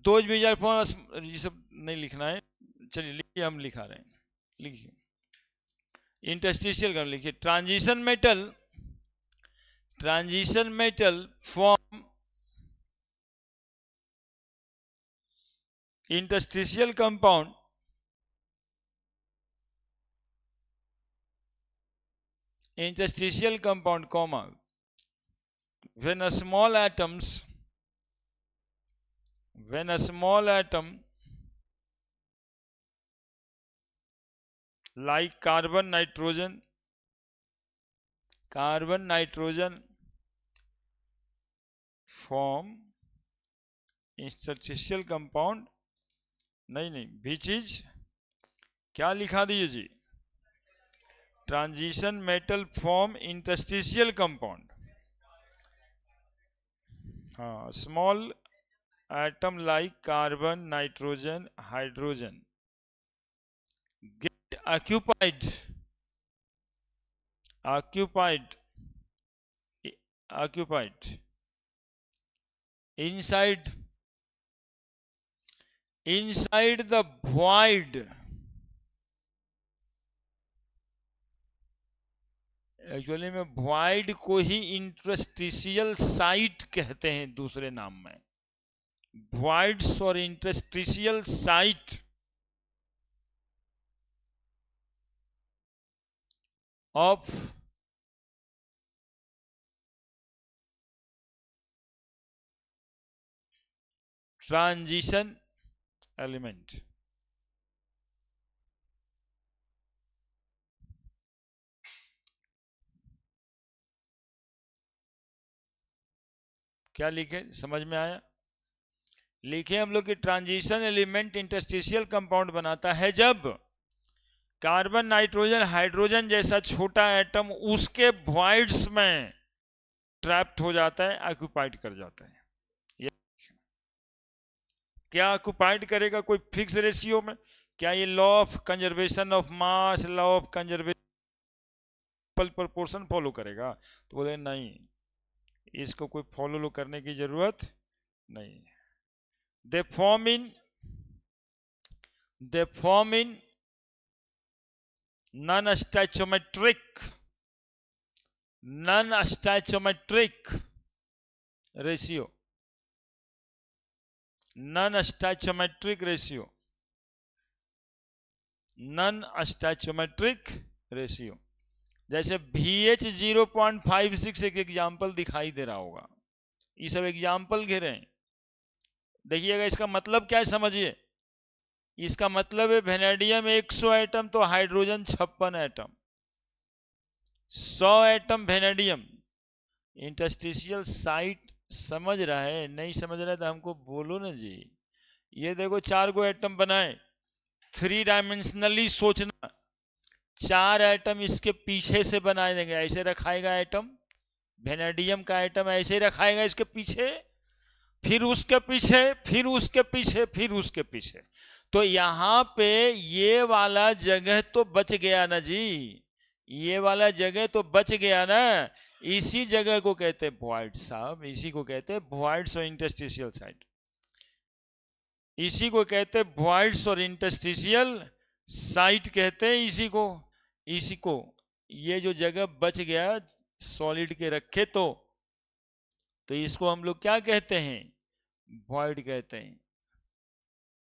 2004 ये सब नहीं लिखना है, चलिए लिखिए, हम लिखा रहे हैं, लिखिए इंटरस्टिशियल कर लिखिए। Transition metal form interstitial compound, interstitial compound comma when a small atom like carbon nitrogen form interstitial compound, नहीं which is, क्या लिखा दिए जी, transition metal form interstitial compound. हाँ, small atom like carbon nitrogen hydrogen get occupied occupied inside the void। Actually में void को ही interstitial site कहते हैं दूसरे नाम में, voids और interstitial site of transition element. क्या लिखे, समझ में आया? लिखे हम लोग कि ट्रांजिशन एलिमेंट इंटरस्टिशियल कंपाउंड बनाता है जब कार्बन नाइट्रोजन हाइड्रोजन जैसा छोटा एटम उसके वॉइड्स में ट्रैप्ड हो जाता है, ऑक्युपाइड कर जाता है। क्या ऑक्युपाइड करेगा? कोई फिक्स रेशियो में? क्या ये law of conservation of mass, law of conservation proportion follow करेगा? तो बोले नहीं, इसको कोई फॉलो करने की जरूरत नहीं। They form in non stoichiometric ratio, non stoichiometric ratio. जैसे VH 0.56 एक एग्जाम्पल दिखाई दे रहा होगा, ये सब एग्जाम्पल घेरे हैं। देखिएगा इसका मतलब क्या है, समझिए। इसका मतलब है वेनेडियम 100 एटम तो hydrogen 56 atom, 100 atom vanadium. Interstitial site समझ रहा है? नहीं समझ रहा है तो हमको बोलो ना जी। ये देखो 4 गो एटम बनाए, 3 डायमेंशनली सोचना, 4 एटम इसके पीछे से बना देंगे, ऐसे रखाएगा एटम, वेनेडियम का एटम ऐसे ही रखाएगा इसके पीछे, फिर उसके पीछे, फिर उसके पीछे, फिर उसके पीछे। तो यहां पे ये वाला जगह तो बच गया ना जी, ये वाला जगह तो बच गया ना। इसी जगह को कहते हैं वॉइड साहब, इसी को कहते हैं वॉइड्स और इंटरस्टिशियल साइट, इसी को कहते हैं वॉइड्स और इंटरस्टिशियल साइट कहते हैं इसी को। ये जो जगह बच गया सॉलिड के रखे तो इसको हम लोग क्या कहते हैं? वॉइड कहते हैं।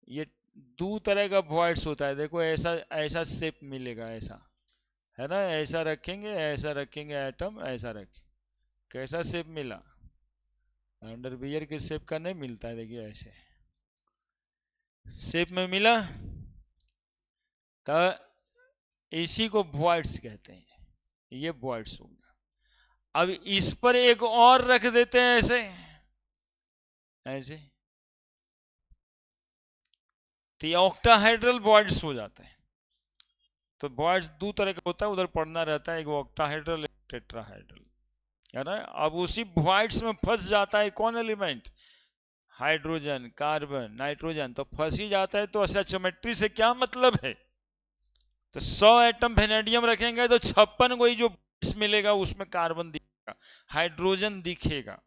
ये 2 तरह का वॉइड्स होता है, देखो ऐसा शेप मिलेगा, ऐसा है ना, ऐसा रखेंगे एटम, ऐसा रखें, कैसा शेप मिला? अंडरवियर के शेप का नहीं मिलता है, देखिए ऐसे शेप में मिला, तो इसी को वॉइड्स कहते हैं। ये वॉइड्स हो गया। अब इस पर एक और रख देते हैं ऐसे तो ये ऑक्टाहेड्रल वॉइड्स हो जाता है। तो वॉइड्स 2 तरह का होता है, उधर पढ़ना रहता है, एक ऑक्टाहेड्रल, एक टेट्राहेड्रल, है ना। अब उसी वॉइड्स में फंस जाता है कौन एलिमेंट? हाइड्रोजन, कार्बन, नाइट्रोजन, तो फंस ही जाता है। तो स्टैचोमेट्री से क्या मतलब है? तो 100 एटम वेनेडियम रखेंगे तो 56 को ही जो मिलेगा उसमें कार्बन दिखेगा, हाइड्रोजन दिखेगा।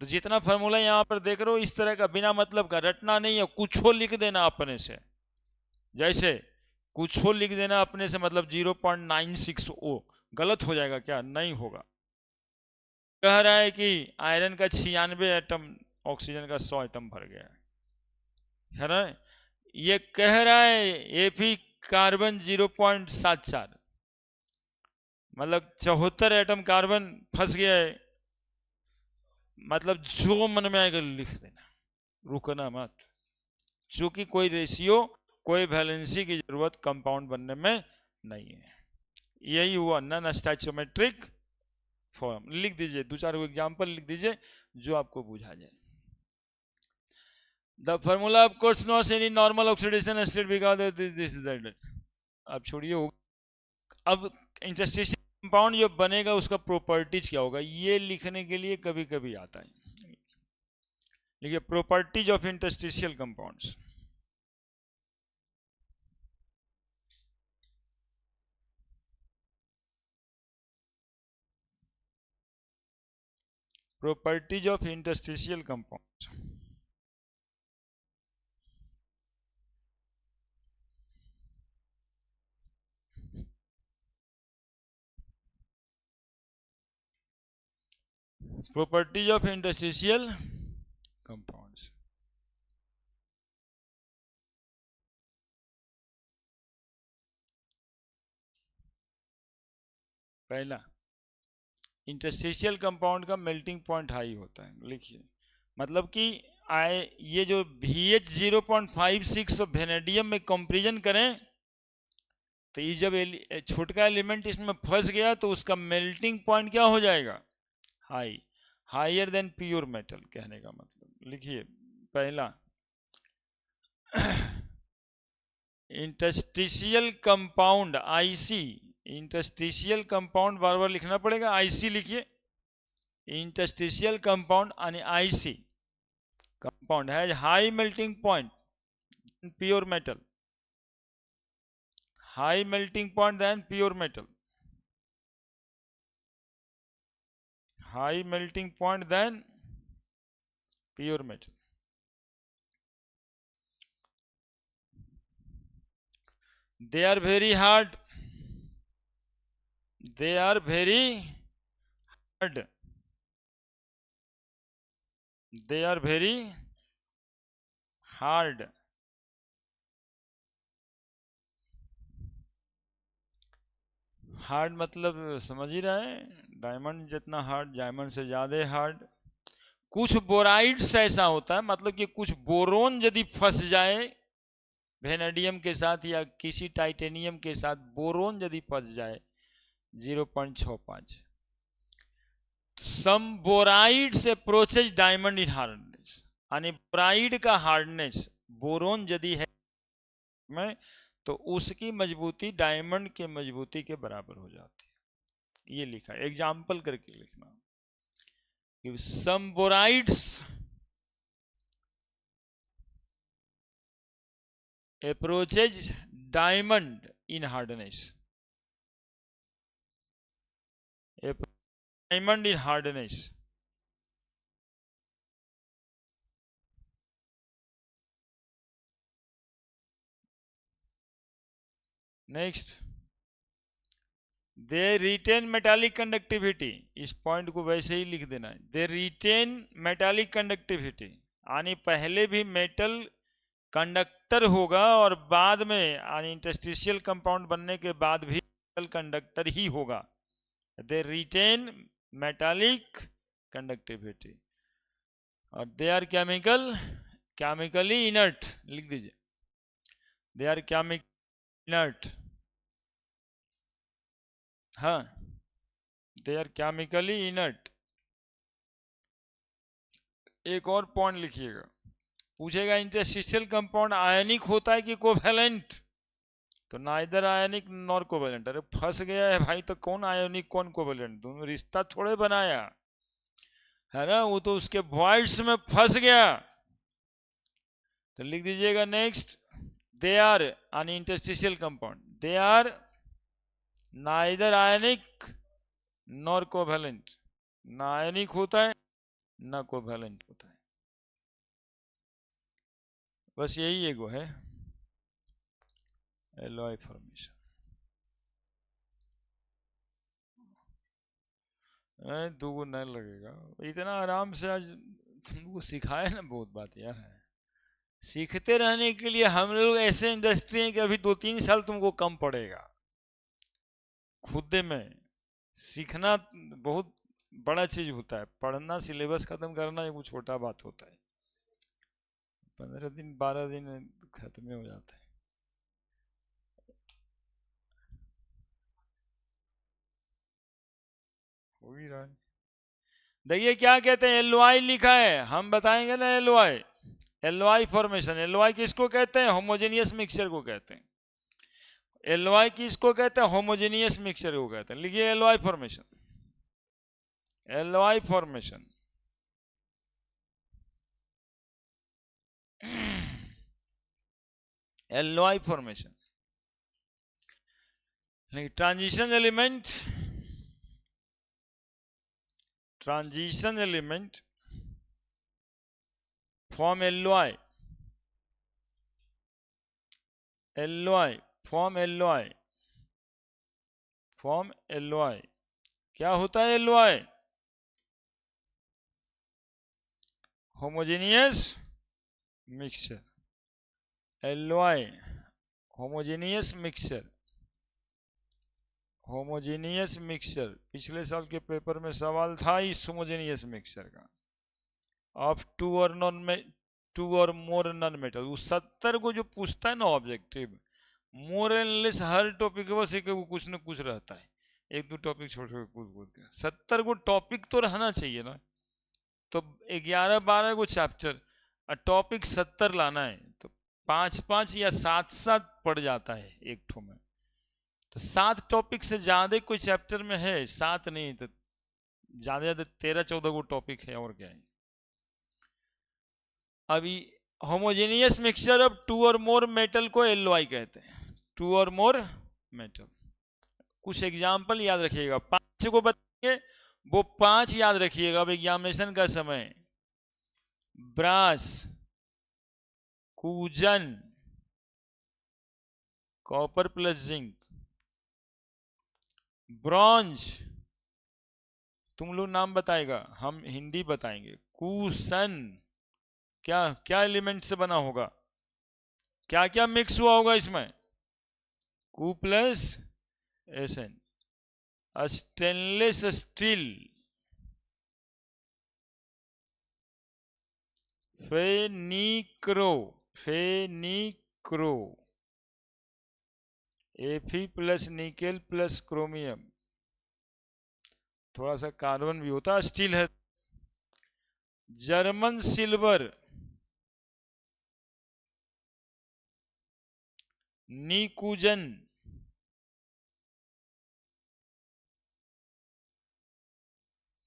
तो जितना फॉर्मूला यहां पर देख रहे हो इस तरह का, बिना मतलब का, रटना नहीं है, कुछ हो लिख देना अपने से। जैसे कुछ हो लिख देना अपने से, मतलब 0.960 गलत हो जाएगा क्या? नहीं होगा। कह रहा है कि आयरन का 96 एटम, ऑक्सीजन का 100 एटम भर गया है ना। ये कह रहा है Fe कार्बन 0.74, मतलब 74 एटम कार्बन फंस गया है। मतलब जो मन में आएगा लिख देना, रुकना मत, क्योंकि कोई रेशियो, कोई वैलेंसी की जरूरत कंपाउंड बनने में नहीं है। यही हुआ नॉन स्टैचोमेट्रिक फॉर्म। लिख दीजिए 2-4 एग्जांपल लिख दीजिए जो आपको बुझा जाए। The formula of course not any normal oxidation state because this is that. अब छोड़िए, अब इंटरस्टिशियल कंपाउंड जो बनेगा उसका प्रॉपर्टीज क्या होगा, ये लिखने के लिए कभी कभी आता है। लिखिए properties of interstitial compounds. Properties of interstitial compounds. Properties of interstitial compounds. पहला, इंटरस्टिशियल कंपाउंड का मेल्टिंग पॉइंट हाई होता है। लिखिए मतलब कि ये जो VH 0.56 और वेनेडियम में कंपेरिजन करें तो ये जब छोटा एलिमेंट इसमें फंस गया तो उसका मेल्टिंग पॉइंट क्या हो जाएगा? High. Higher than pure metal कहने का मतलब लिखिए पहला interstitial compound IC, interstitial compound बार बार लिखना पड़ेगा, आईसी लिखिए, इंटरस्टिशियल कंपाउंड यानी IC compound has high melting point pure metal, high melting point than pure metal, high melting point than pure metal. They are very hard. They are very hard. They are very hard. Hard मतलब समझ ही रहे हैं, diamond जितना hard diamond से ज्यादा hard. कुछ borides ऐसा होता है मतलब कि कुछ बोरोन यदि फंस जाए वेनेडियम के साथ या किसी टाइटेनियम के साथ, बोरोन यदि फंस जाए 0.65, some borides approaches diamond in hardness, यानी बोराइड का हार्डनेस बोरोन यदि है में तो उसकी मजबूती डायमंड के मजबूती के बराबर हो जाती है. ये लिखा है, एग्जाम्पल करके लिखना. Some borides approaches diamond in hardness, diamond in hardness. Next, they retain metallic conductivity, इस पॉइंट को वैसे ही लिख देना है, दे रिटेन मेटालिक कंडक्टिविटी, यानी पहले भी मेटल कंडक्टर होगा और बाद में यानी इंटरस्टिशियल कंपाउंड बनने के बाद भी मेटल कंडक्टर ही होगा. दे रिटेन मेटालिक कंडक्टिविटी और दे आर केमिकली इनर्ट, लिख दीजिए, दे आर केमिकल इनर्ट. हाँ, दे आर केमिकली इनर्ट. एक और पॉइंट लिखिएगा, पूछेगा इंटरस्टिशियल कंपाउंड आयनिक होता है कि कोवैलेंट, तो नाइदर आयनिक नॉर कोवैलेंट. अरे फंस गया है भाई, तो कौन आयनिक कौन कोवैलेंट, दोनों रिश्ता थोड़े बनाया है ना, वो तो उसके वॉइड्स में फंस गया. तो लिख दीजिएगा नेक्स्ट, दे आर यानी interstitial compound, they are neither ionic nor covalent, ना आयनिक होता है ना कोवैलेंट होता है. बस यही एगो है एलॉय फॉर्मेशन. दो नहीं लगेगा, इतना आराम से आज तुमको सिखाया ना, बहुत बात यह है, सीखते रहने के लिए हम लोग ऐसे इंडस्ट्री हैं कि अभी 2-3 साल तुमको कम पड़ेगा. खुद में सीखना बहुत बड़ा चीज होता है, पढ़ना सिलेबस खत्म करना एक छोटा बात होता है, 15 दिन 12 दिन खत्म हो जाता है. हो ही रहा है. देखिए क्या कहते हैं, एलवाई लिखा है, हम बताएंगे ना एलवाई, एलवाई फॉर्मेशन. एलवाई किसको कहते हैं, होमोजेनियस मिक्सचर को कहते हैं. एलवाई किसको कहते हैं, होमोजेनियस मिक्सचर को कहते हैं. लिखिए alloy formation, alloy formation. Alloy formation, transition element, transition element form alloy, alloy form alloy, form alloy. क्या होता है alloy, homogeneous mixture. Alloy homogeneous mixture, homogeneous mixture. पिछले साल के पेपर में सवाल था इस होमोजेनियस मिक्सचर का, of two or more non metal. वो 70 को जो पूछता है ना objective, more and less her topic बस एक कुछ न कुछ रहता है, 1-2 टॉपिक छोड़ छोड़ कूद कूद के. 70 को टॉपिक तो रहना चाहिए ना, तो 11-12 को चैप्टर, टॉपिक 70 लाना है, तो 5-5 या 7-7 पड़ जाता है एक ठो में। तो 7 टॉपिक से ज्यादा कोई चैप्टर में है, 7 नहीं तो ज्यादा ज्यादा 13-14 को टॉपिक है, और क्या है। अभी होमोजेनियस मिक्सचर ऑफ 2 और मोर मेटल को एलओआई कहते हैं, 2 और मोर मेटल। कुछ एग्जाम्पल याद रखिएगा, 5 को बताएंगे, वो 5 याद रखिएगा अब एग्जामिनेशन का समय। ब्रास, कूजन, कॉपर प्लस जिंक, ब्रॉन्ज, तुम लोग नाम बताएगा, हम हिंदी बताएंगे। कूसन, क्या क्या एलिमेंट से बना होगा, क्या क्या मिक्स हुआ होगा इसमें, कू plus S N. Stainless steel, फेनिक्रो, फेनिक्रो, एफी प्लस निकेल प्लस क्रोमियम, थोड़ा सा कार्बन भी होता है, स्टील है। जर्मन सिल्वर, निकूजन,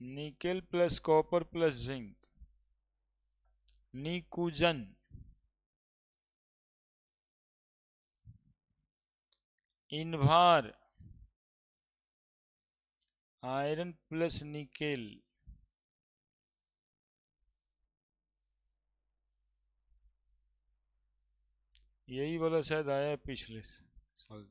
nickel plus copper plus zinc, निकूजन। इन्भार, आयरन प्लस निकेल, यही वाला शायद आया है पिछले साल।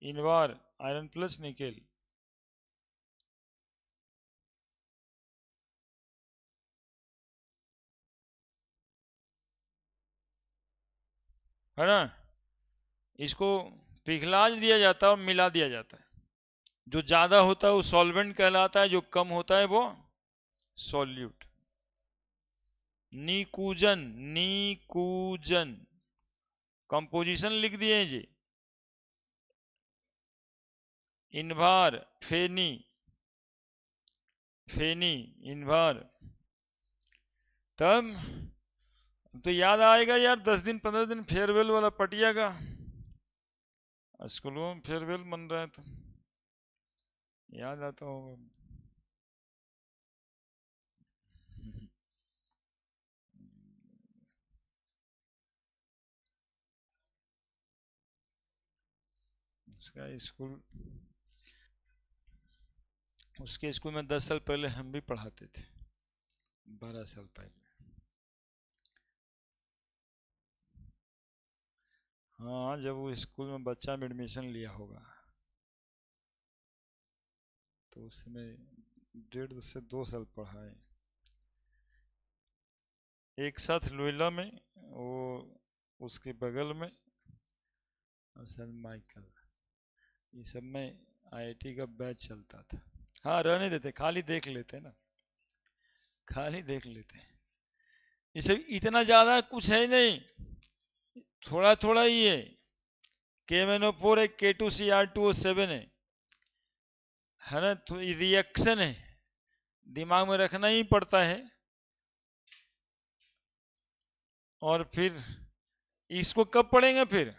Invar, iron plus nickel. है ना, इसको पिघला दिया जाता है और मिला दिया जाता है। जो ज्यादा होता है वो सॉल्वेंट कहलाता है, जो कम होता है वो सॉल्यूट। निकूजन, निकूजन, कंपोजिशन लिख दिए जी। इन्भार, फेनी, फेनी, इन्भार। तब तो याद आएगा यार, 10 दिन 15 दिन फेयरवेल वाला पटिया का, स्कूलों में फेयरवेल मन रहा था, याद आता होगा। उसका स्कूल, उसके स्कूल में 10 साल पहले हम भी पढ़ाते थे, 12 साल पहले। हाँ, जब वो स्कूल में बच्चा में एडमिशन लिया होगा तो उस समय 1.5 से 2 साल पढ़ा है। एक साथ लोयला में, वो उसके बगल में, और सर माइकल, ये सब में आईआईटी का बैच चलता था। हाँ, रहने देते, खाली देख लेते ना, खाली देख लेते। ये सब इतना ज्यादा कुछ है नहीं, थोड़ा थोड़ा ही है। KMnO4 है, K2Cr2O7 है ना, तो रिएक्शन है, दिमाग में रखना ही पड़ता है। और फिर इसको कब पढ़ेंगे फिर?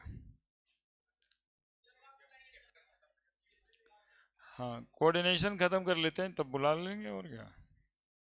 हाँ, कोऑर्डिनेशन खत्म कर लेते हैं तब बुला लेंगे, और क्या।